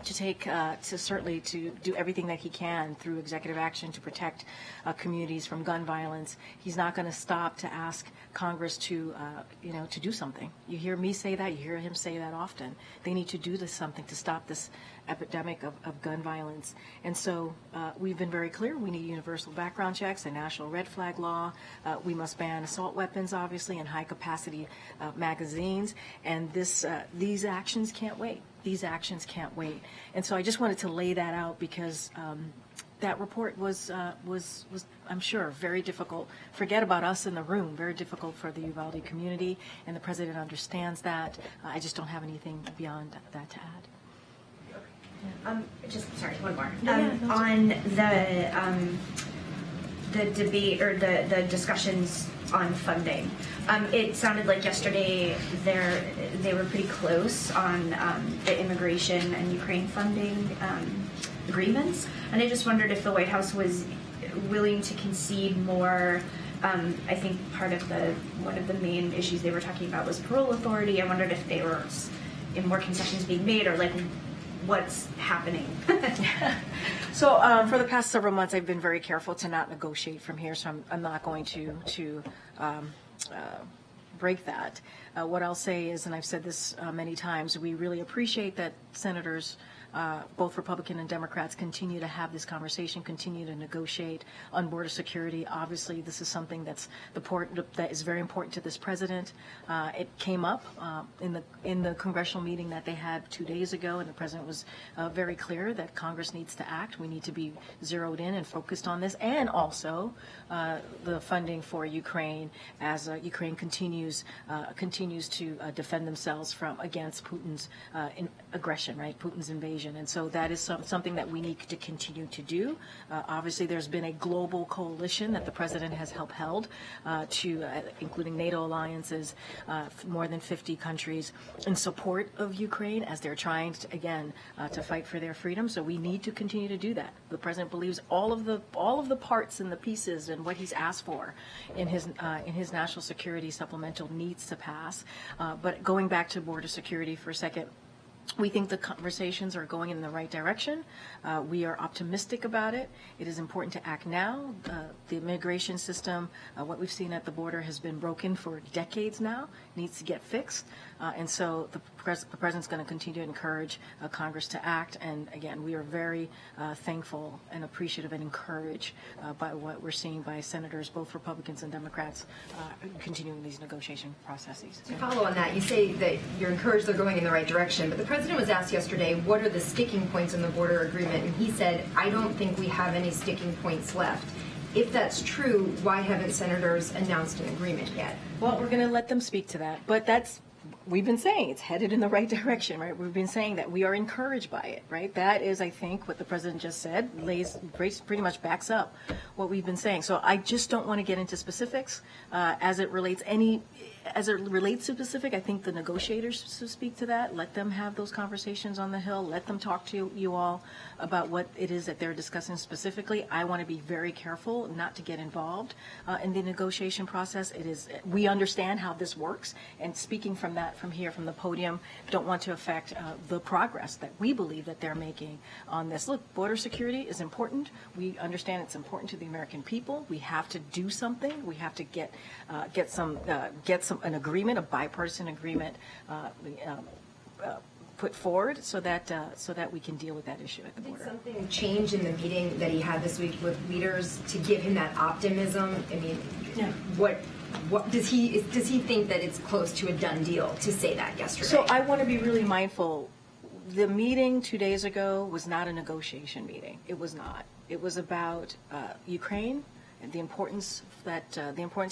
to take to do everything that he can through executive action to protect communities from gun violence, he's not going to stop to ask Congress to do something. You hear me say that, you hear him say that often. They need to do something to stop this epidemic of gun violence. And so we've been very clear. We need universal background checks, a national red flag law. We must ban assault weapons, obviously, and high capacity magazines. And these actions can't wait. These actions can't wait. And so I just wanted to lay that out because that report was, I'm sure, very difficult. Forget about us in the room. Very difficult for the Uvalde community, and the president understands that. I just don't have anything beyond that to add.
Sorry, one more.
No,
on the debate or the discussions on funding, it sounded like yesterday they were pretty close on the immigration and Ukraine funding agreements, and I just wondered if the White House was willing to concede more. I think one of the main issues they were talking about was parole authority. I wondered if they were in more concessions being made, or like what's happening.
So for the past several months, I've been very careful to not negotiate from here, so I'm not going to break that. What I'll say is, and I've said this many times, we really appreciate that senators, both Republican and Democrats, continue to have this conversation, continue to negotiate on border security. Obviously, this is something that is very important to this president. It came up in the congressional meeting that they had 2 days ago, and the president was very clear that Congress needs to act. We need to be zeroed in and focused on this, and also the funding for Ukraine as Ukraine continues to defend themselves against Putin's aggression, right? Putin's invasion. decision. And so that is something that we need to continue to do. Obviously, there's been a global coalition that the president has upheld including NATO alliances, more than 50 countries in support of Ukraine as they're trying to, again, to fight for their freedom. So we need to continue to do that. The president believes all of the parts and the pieces and what he's asked for in his national security supplemental needs to pass. But going back to border security for a second, we think the conversations are going in the right direction. We are optimistic about it. It is important to act now. The immigration system, what we've seen at the border has been broken for decades now, needs to get fixed. And so the president's going to continue to encourage Congress to act. And again, we are very thankful and appreciative and encouraged by what we're seeing by senators, both Republicans and Democrats, continuing these negotiation processes.
To follow on that, you say that you're encouraged they're going in the right direction, but the president was asked yesterday, what are the sticking points in the border agreement? And he said, I don't think we have any sticking points left. If that's true, why haven't senators announced an agreement yet?
Well, we're going to let them speak to that, but we've been saying it's headed in the right direction, right? We've been saying that we are encouraged by it, right? That is, I think, what the president just said, pretty much backs up what we've been saying. So I just don't want to get into specifics as it relates to specific. I think the negotiators should speak to that. Let them have those conversations on the Hill. Let them talk to you all about what it is that they're discussing specifically. I want to be very careful not to get involved in the negotiation process. We understand how this works, and speaking from here from the podium, don't want to affect the progress that we believe that they're making on this. Look, border security is important. We understand it's important to the American people. We have to do something. We have to get an agreement, a bipartisan agreement, put forward so that we can deal with that issue at the border.
Did something change in the meeting that he had this week with leaders to give him that optimism? I mean, what does he think that it's close to a done deal to say that yesterday?
So I want to be really mindful. The meeting 2 days ago was not a negotiation meeting. It was not. It was about Ukraine and the importance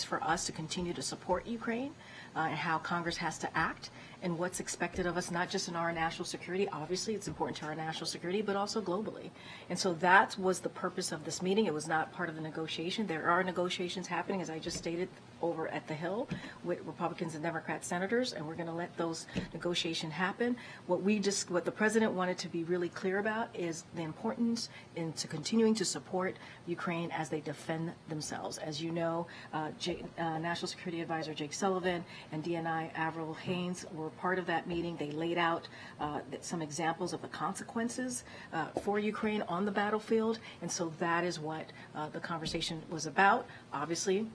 for us to continue to support Ukraine and how Congress has to act and what's expected of us, not just in our national security. Obviously, it's important to our national security, but also globally. And so that was the purpose of this meeting. It was not part of the negotiation. There are negotiations happening, as I just stated, over at the Hill with Republicans and Democrat senators, and we're going to let those negotiations happen. What the president wanted to be really clear about is the importance into continuing to support Ukraine as they defend themselves. As you know, National Security Advisor Jake Sullivan and DNI Avril Haines were part of that meeting. They laid out some examples of the consequences for Ukraine on the battlefield, and so that is what the conversation was about. Obviously,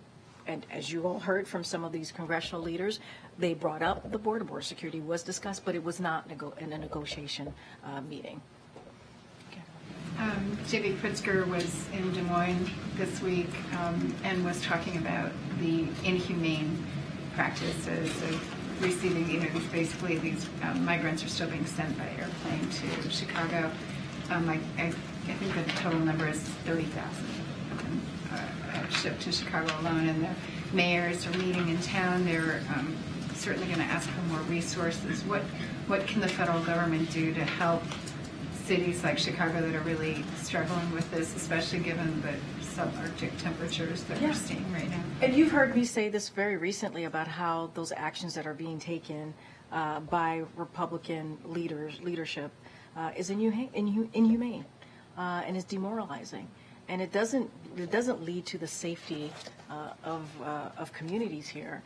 and as you all heard from some of these congressional leaders, they brought up the border security was discussed, but it was not in a negotiation meeting.
J.B. Pritzker was in Des Moines this week and was talking about the inhumane practices of receiving, these migrants are still being sent by airplane to Chicago. I think the total number is 30,000 shipped to Chicago alone, and the mayors are meeting in town. They're certainly going to ask for more resources. What can the federal government do to help cities like Chicago that are really struggling with this, especially given the subarctic temperatures that we're seeing right now?
And you've heard me say this very recently about how those actions that are being taken by Republican leadership is inhumane and is demoralizing. And it doesn't lead to the safety of communities here.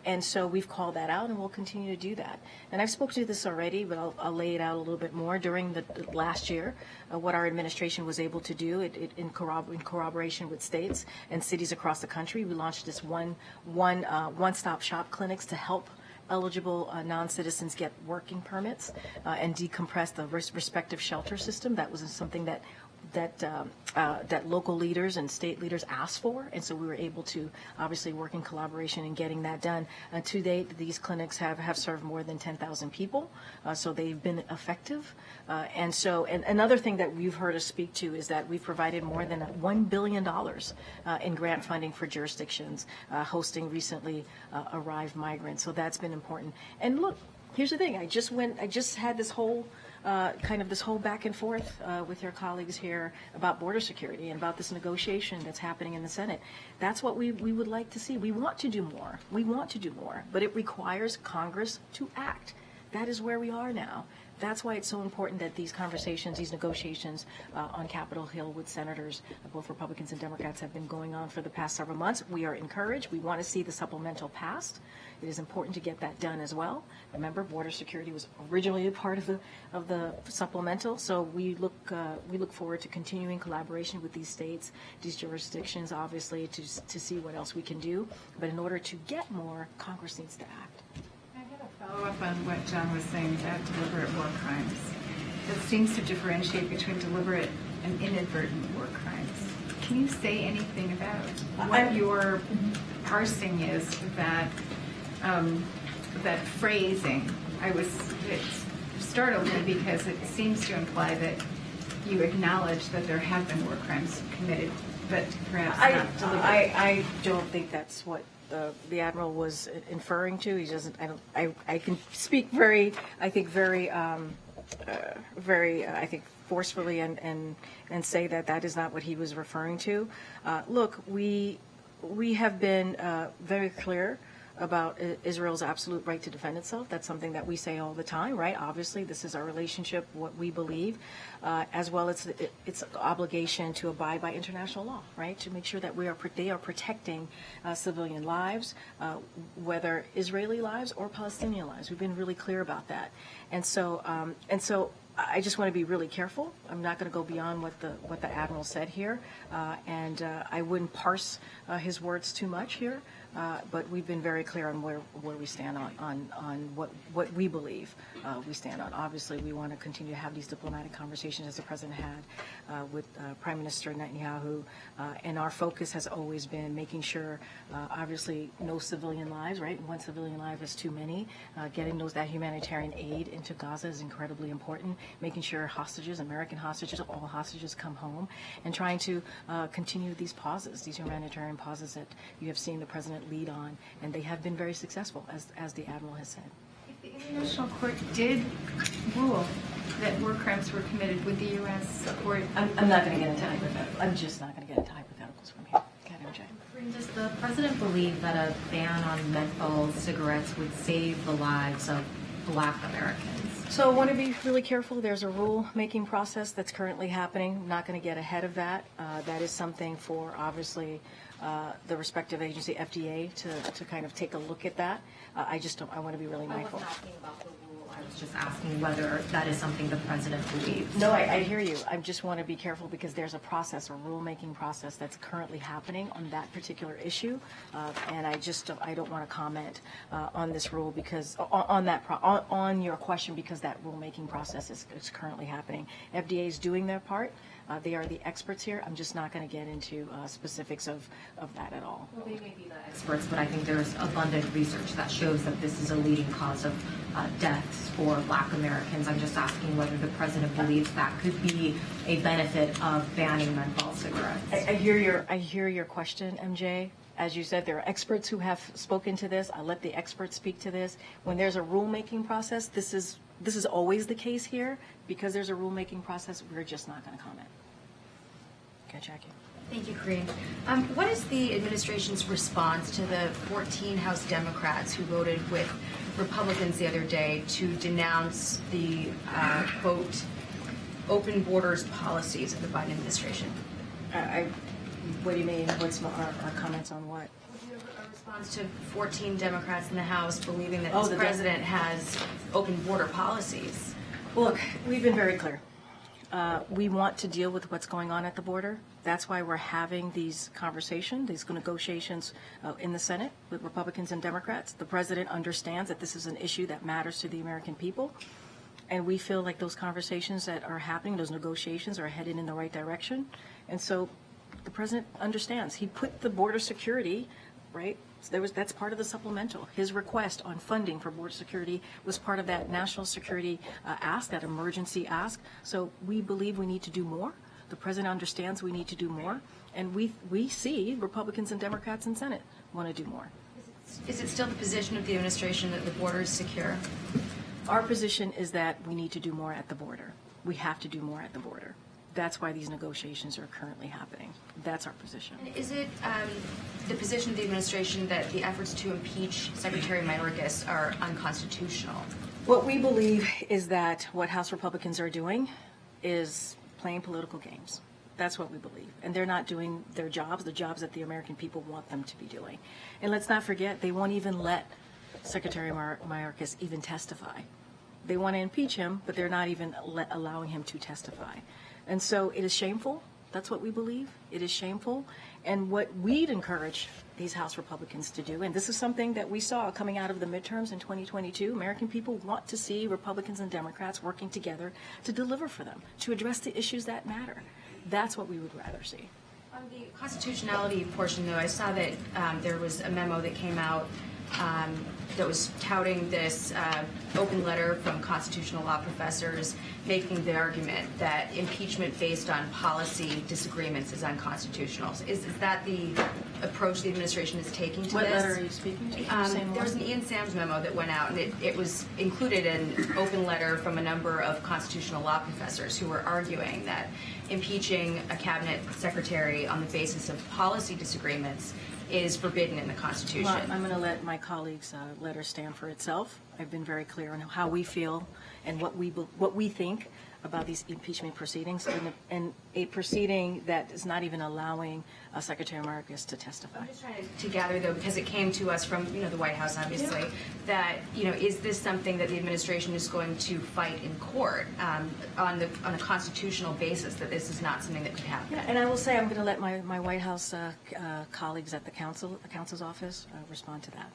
And so we've called that out, and we'll continue to do that. And I've spoken to this already, but I'll lay it out a little bit more. During the last year, what our administration was able to do in corroboration with states and cities across the country, we launched this one-stop shop clinics to help eligible non-citizens get working permits and decompress the respective shelter system. That was something that local leaders and state leaders asked for, and so we were able to obviously work in collaboration in getting that done. To date, these clinics have served more than 10,000 people, so they've been effective. And another thing that you've heard us speak to is that we've provided more than $1 billion in grant funding for jurisdictions hosting recently arrived migrants. So that's been important. And look, here's the thing: I just had this whole kind of this whole back and forth with your colleagues here about border security and about this negotiation that's happening in the Senate. That's what we would like to see. We want to do more. We want to do more, but it requires Congress to act. That is where we are now. That's why it's so important that these conversations, these negotiations on Capitol Hill with senators, both Republicans and Democrats, have been going on for the past several months. We are encouraged. We want to see the supplemental passed. It is important to get that done as well. Remember, border security was originally a part of the supplemental, so we look forward to continuing collaboration with these states, these jurisdictions, obviously, to see what else we can do. But in order to get more, Congress needs to act.
Follow up on what John was saying about deliberate war crimes. It seems to differentiate between deliberate and inadvertent war crimes. Can you say anything about what your parsing is of that phrasing? It startled me because it seems to imply that you acknowledge that there have been war crimes committed, but perhaps not deliberate.
I don't think that's what the Admiral was inferring to. He doesn't. I can speak very forcefully and say that is not what he was referring to. Look, we have been very clear about Israel's absolute right to defend itself. That's something that we say all the time, right? Obviously, this is our relationship, what we believe, as well as its obligation to abide by international law, right? To make sure that they are protecting civilian lives, whether Israeli lives or Palestinian lives. We've been really clear about that, and so I just want to be really careful. I'm not going to go beyond what the Admiral said here, and I wouldn't parse his words too much here. But we've been very clear on where we stand on what we believe we stand on. Obviously, we want to continue to have these diplomatic conversations as the President had with Prime Minister Netanyahu, and our focus has always been making sure, obviously, no civilian lives, right? One civilian life is too many. Getting that humanitarian aid into Gaza is incredibly important. Making sure hostages, American hostages, all hostages come home, and trying to continue these pauses, these humanitarian pauses that you have seen the President lead on, and they have been very successful, as the Admiral has said.
If the International Court did rule that war crimes were committed, would the U.S. support?
I'm not going to get into hypotheticals. I'm just not going to get into hypotheticals from here.
Does the President believe that a ban on menthol cigarettes would save the lives of Black Americans?
So I want to be really careful. There's a rule-making process that's currently happening. I'm not going to get ahead of that. That is something for, obviously, the respective agency, FDA, to kind of take a look at that. I want to be really mindful.
I wasn't asking about the rule. I was just asking whether that is something the President believes.
No, I hear you. I just want to be careful because there's a process, a rule-making process that's currently happening on that particular issue, and I don't want to comment on this rule because on your question, because that rule-making process is currently happening. FDA is doing their part. They are the experts here. I'm just not going to get into specifics of that at all.
Well, they may be the experts, but I think there's abundant research that shows that this is a leading cause of deaths for Black Americans. I'm just asking whether the President believes that could be a benefit of banning menthol cigarettes.
I hear your question, MJ. As you said, there are experts who have spoken to this. I'll let the experts speak to this. When there's a rulemaking process, this is always the case here. Because there's a rulemaking process, we're just not going to comment. Okay, Jackie.
Thank you, Karine. What is the administration's response to the 14 House Democrats who voted with Republicans the other day to denounce the, quote, open borders policies of the Biden administration?
What do you mean? What's our comments on what?
A response to 14 Democrats in the House believing that the president has open border policies.
Look, we've been very clear. We want to deal with what's going on at the border. That's why we're having these conversations, these negotiations in the Senate with Republicans and Democrats. The president understands that this is an issue that matters to the American people. And we feel like those conversations that are happening, those negotiations are headed in the right direction. And so the president understands. He put the border security, right? That's part of the supplemental. His request on funding for border security was part of that national security ask, that emergency ask. So we believe we need to do more. The president understands we need to do more. And we see Republicans and Democrats in Senate want to do more.
Is it still the position of the administration that the border is secure?
Our position is that we need to do more at the border. We have to do more at the border. That's why these negotiations are currently happening. That's our position.
And is it the position of the administration that the efforts to impeach Secretary Mayorkas are unconstitutional?
What we believe is that what House Republicans are doing is playing political games. That's what we believe. And they're not doing their jobs, the jobs that the American people want them to be doing. And let's not forget, they won't even let Secretary Mayorkas even testify. They want to impeach him, but they're not even allowing him to testify. And so it is shameful. That's what we believe. It is shameful. And what we'd encourage these House Republicans to do, and this is something that we saw coming out of the midterms in 2022, American people want to see Republicans and Democrats working together to deliver for them, to address the issues that matter. That's what we would rather see.
On the constitutionality portion, though, I saw that there was a memo that came out that was touting this open letter from constitutional law professors making the argument that impeachment based on policy disagreements is unconstitutional. Is that the approach the administration is taking to
What
this?
letter are you speaking to?
There was an Ian Sams memo that went out, and it was included an open letter from a number of constitutional law professors who were arguing that impeaching a cabinet secretary on the basis of policy disagreements is forbidden in the Constitution.
Well, I'm going to let my colleagues' letter stand for itself. I've been very clear on how we feel and what we think about these impeachment proceedings, and a proceeding that is not even allowing Secretary Mayorkas to testify.
I'm just trying to gather, though, because it came to us from the White House, obviously, that is this something that the administration is going to fight in court on a constitutional basis, that this is not something that could happen?
Yeah, and I will say I'm going to let my White House colleagues at the counsel's office respond to that.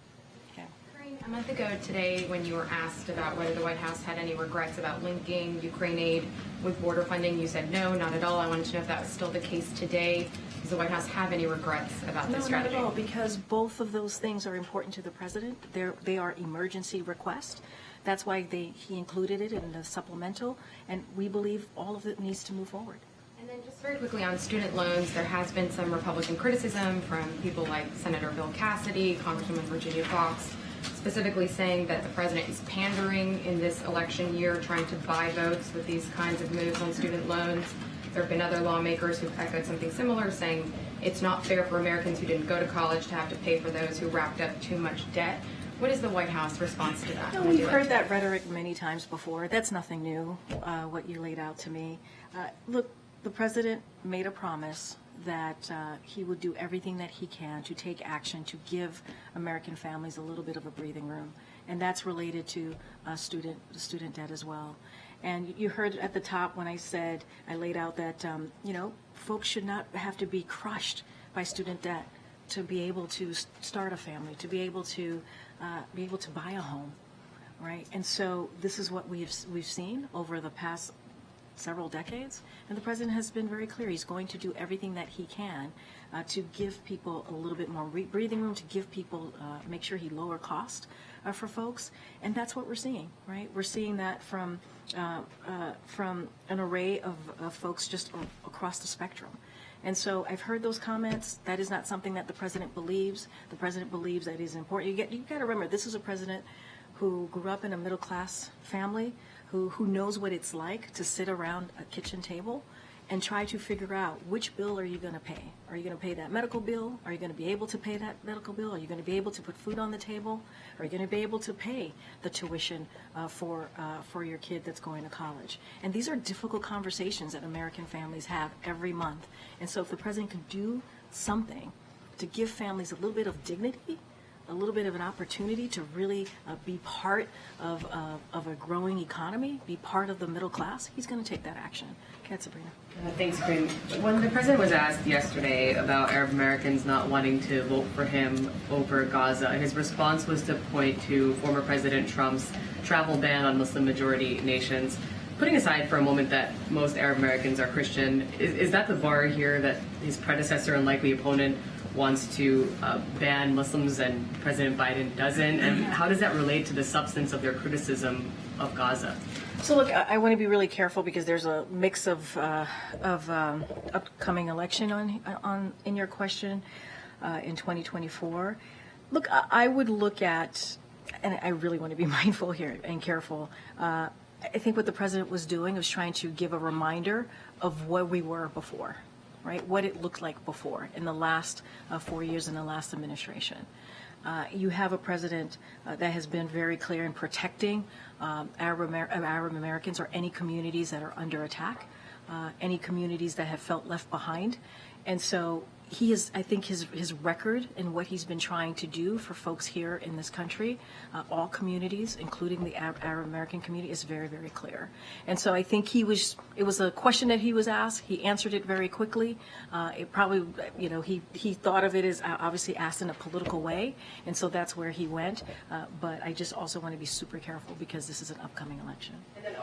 A month ago today, when you were asked about whether the White House had any regrets about linking Ukraine aid with border funding, you said no, not at all. I wanted to know if that was still the case today. Does the White House have any regrets about this strategy?
No, not at all, because both of those things are important to the president. They are emergency requests. That's why he included it in the supplemental, and we believe all of it needs to move forward.
And then just very quickly on student loans, there has been some Republican criticism from people like Senator Bill Cassidy, Congresswoman Virginia Foxx, specifically saying that the president is pandering in this election year, trying to buy votes with these kinds of moves on student loans. There have been other lawmakers who've echoed something similar, saying it's not fair for Americans who didn't go to college to have to pay for those who racked up too much debt. What is the White House response to that?
No, we've heard that rhetoric many times before. That's nothing new, what you laid out to me. Look, the president made a promise that he would do everything that he can to take action to give American families a little bit of a breathing room, and that's related to student debt as well. And you heard at the top when I laid out that folks should not have to be crushed by student debt to be able to start a family, to be able to buy a home, right? And so this is what we've seen over the past several decades, and the president has been very clear. He's going to do everything that he can to give people a little bit more breathing room, to give people, make sure he lower cost for folks, and that's what we're seeing, right? We're seeing that from an array of folks just across the spectrum. And so I've heard those comments. That is not something that the president believes. The president believes that is important. You got to remember, this is a president who grew up in a middle-class family, who knows what it's like to sit around a kitchen table and try to figure out which bill are you going to pay. Are you going to pay that medical bill? Are you going to be able to pay that medical bill? Are you going to be able to put food on the table? Are you going to be able to pay the tuition for your kid that's going to college? And these are difficult conversations that American families have every month. And so if the president can do something to give families a little bit of dignity, a little bit of an opportunity to really be part of a growing economy, be part of the middle class, he's going to take that action. Sabrina.
Thanks, Karine. When the president was asked yesterday about Arab Americans not wanting to vote for him over Gaza, his response was to point to former President Trump's travel ban on Muslim-majority nations. Putting aside for a moment that most Arab Americans are Christian, is that the bar here, that his predecessor and likely opponent wants to ban Muslims and President Biden doesn't? And how does that relate to the substance of their criticism of Gaza?
So look, I want to be really careful because there's a mix of upcoming election in your question in 2024. Look, I would look at and I really want to be mindful here and careful, I think what the president was doing was trying to give a reminder of where we were before, right? What it looked like before in the last 4 years in the last administration. You have a president that has been very clear in protecting Arab Americans or any communities that are under attack, any communities that have felt left behind. And so he is, I think his record and what he's been trying to do for folks here in this country, all communities, including the Arab American community, is very, very clear. And so I think it was a question that he was asked. He answered it very quickly. It probably, he thought of it as obviously asked in a political way. And so that's where he went. But I just also want to be super careful because this is an upcoming election.
And then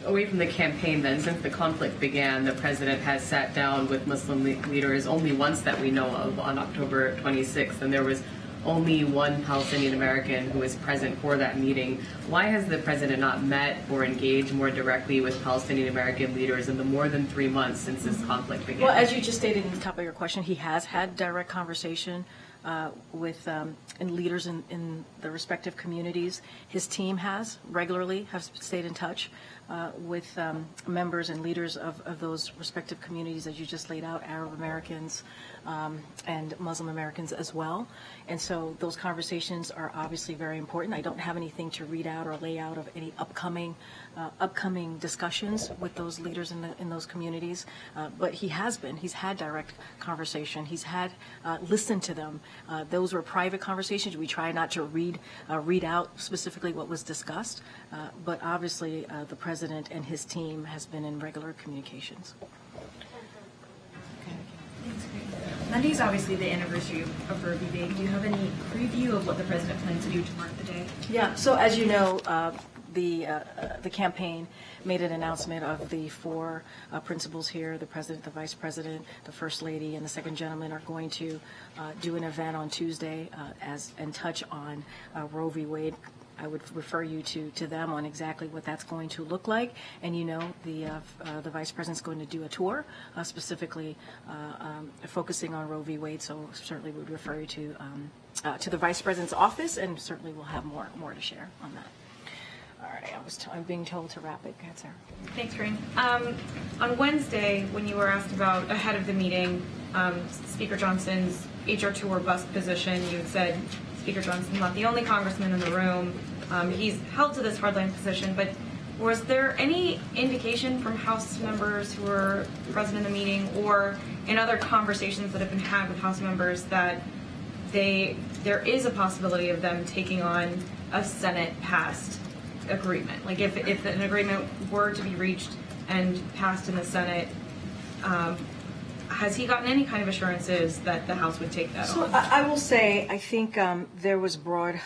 away from the campaign then, since the conflict began, the president has sat down with Muslim leaders only once that we know of, on October 26th, and there was only one Palestinian American who was present for that meeting. Why has the president not met or engaged more directly with Palestinian American leaders in the more than 3 months since this conflict began?
Well, as you just stated in the top of your question, he has had direct conversation with and leaders in the respective communities. His team has stayed in touch with members and leaders of those respective communities, as you just laid out, Arab Americans and Muslim Americans as well. And so those conversations are obviously very important. I don't have anything to read out or lay out of any upcoming discussions with those leaders in those communities. But he's had direct conversation. He's had listened to them. Those were private conversations. We try not to read out specifically what was discussed. But obviously the president and his team has been in regular communications.
Monday is obviously the anniversary of Roe v. Wade. Do you have any preview of what the president plans to do to mark the day?
Yeah. So as you know, the campaign made an announcement of the 4 principals here. The president, the vice president, the first lady, and the second gentleman are going to do an event on Tuesday and touch on Roe v. Wade. I would refer you to them on exactly what that's going to look like. And the vice president's going to do a tour specifically focusing on Roe v. Wade. So certainly would refer you to the vice president's office, and certainly we'll have more to share on that. All right, I'm being told to wrap it. Go ahead, Sarah.
Thanks, Karine. On Wednesday, when you were asked about ahead of the meeting, Speaker Johnson's HR tour bust position, you had said Speaker Johnson's not the only congressman in the room. He's held to this hardline position, but was there any indication from House members who were present in the meeting or in other conversations that have been had with House members that there is a possibility of them taking on a Senate-passed agreement? Like if an agreement were to be reached and passed in the Senate, has he gotten any kind of assurances that the House would take that on?
I will say, I think there was broad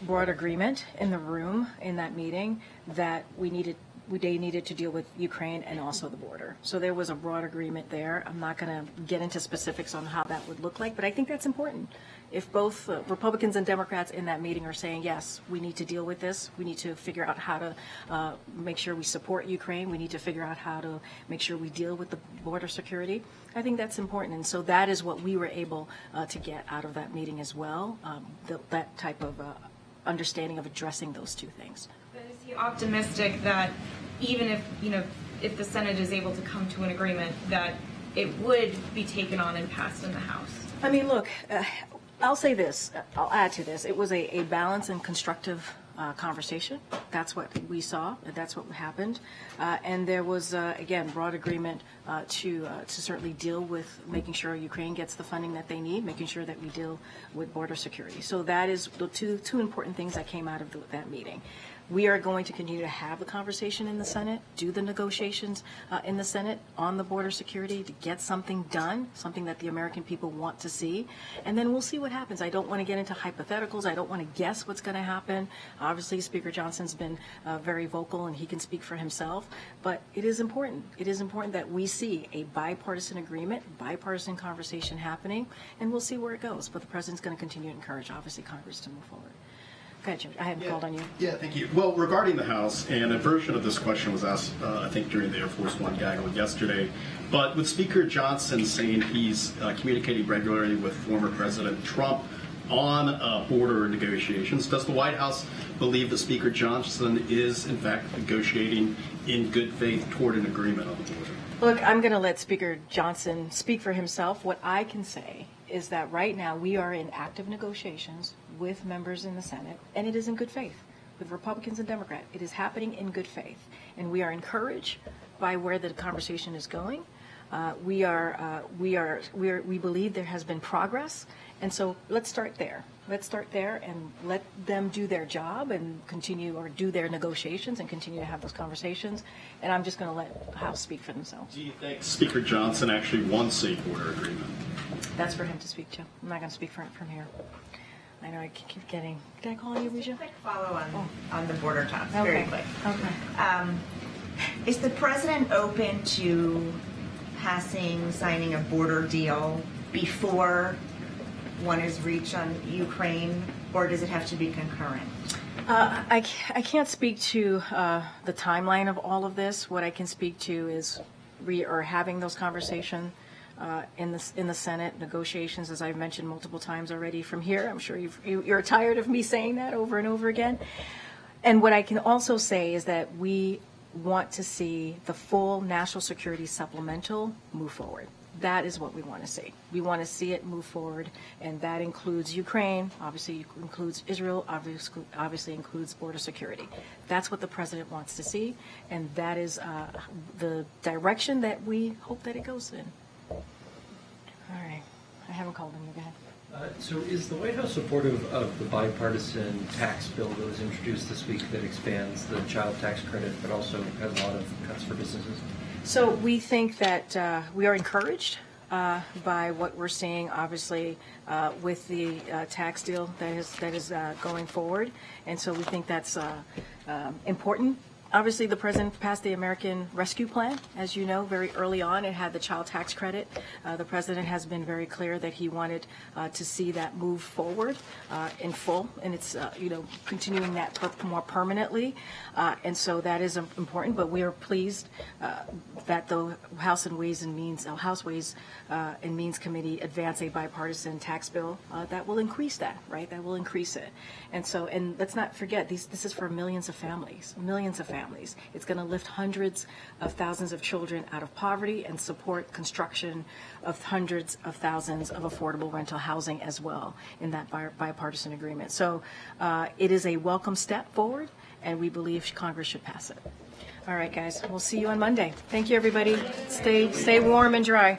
agreement in the room in that meeting that they needed to deal with Ukraine and also the border. So there was a broad agreement there. I'm not going to get into specifics on how that would look like, but I think that's important. If both Republicans and Democrats in that meeting are saying, yes, we need to deal with this, we need to figure out how to make sure we support Ukraine, we need to figure out how to make sure we deal with the border security, I think that's important. And so that is what we were able to get out of that meeting as well, that type of understanding of addressing those two things.
But is he optimistic that even if the Senate is able to come to an agreement, that it would be taken on and passed in the House?
I mean, look, I'll say this, I'll add to this. It was a balanced and constructive conversation. That's what we saw, that's what happened. And there was, again, broad agreement to certainly deal with making sure Ukraine gets the funding that they need, making sure that we deal with border security. So that is the two important things that came out of that meeting. We are going to continue to have the conversation in the Senate, do the negotiations in the Senate on the border security to get something done, something that the American people want to see, and then we'll see what happens. I don't want to get into hypotheticals. I don't want to guess what's going to happen. Obviously, Speaker Johnson's been very vocal, and he can speak for himself, but it is important. It is important that we see a bipartisan agreement, bipartisan conversation happening, and we'll see where it goes. But the President's going to continue to encourage, obviously, Congress to move forward. Go ahead, Jim. I haven't called on you.
Yeah, thank you. Well, regarding the House, and a version of this question was asked, I think, during the Air Force One gaggle yesterday, but with Speaker Johnson saying he's communicating regularly with former President Trump, on border negotiations. Does the White House believe that Speaker Johnson is, in fact, negotiating in good faith toward an agreement on the border?
Look, I'm going to let Speaker Johnson speak for himself. What I can say is that right now we are in active negotiations with members in the Senate, and it is in good faith with Republicans and Democrats. It is happening in good faith, and we are encouraged by where the conversation is going. We believe there has been progress, and so let's start there. Let's start there and let them do their job and continue or do their negotiations and continue to have those conversations. And I'm just going to let the House speak for themselves.
Do you think Speaker Johnson actually wants a border agreement?
That's for him to speak to. I'm not going to speak from here. I know I keep getting. Did I call you, Risha?
Quick follow on the border talks,
Okay.
very quick.
Okay.
Is the president open to signing a border deal before one is reached on Ukraine, or does it have to be concurrent?
I can't speak to the timeline of all of this. What I can speak to is we are having those conversations in the Senate, negotiations, as I've mentioned multiple times already from here. I'm sure you're tired of me saying that over and over again. And what I can also say is that we want to see the full national security supplemental move forward. That is what we want to see. We want to see it move forward, and that includes Ukraine, obviously includes Israel, obviously includes border security. That's what the president wants to see, and that is the direction that we hope that it goes in. All right. I haven't called him. Go ahead.
So is the White House supportive of the bipartisan tax bill that was introduced this week that expands the child tax credit but also has a lot of cuts for businesses?
So we think that we are encouraged by what we're seeing, obviously, with the tax deal that is going forward. And so we think that's important. Obviously, the president passed the American Rescue Plan, as you know, very early on. It had the child tax credit. The president has been very clear that he wanted to see that move forward in full, and it's continuing that more permanently. And so that is important. But we are pleased that the House Ways and Means Committee advanced a bipartisan tax bill that will increase that, right? That will increase it. And so, and let's not forget, this is for millions of families. It's going to lift hundreds of thousands of children out of poverty and support construction of hundreds of thousands of affordable rental housing as well in that bipartisan agreement. So it is a welcome step forward, and we believe Congress should pass it. All right, guys, we'll see you on Monday. Thank you, everybody. Stay warm and dry.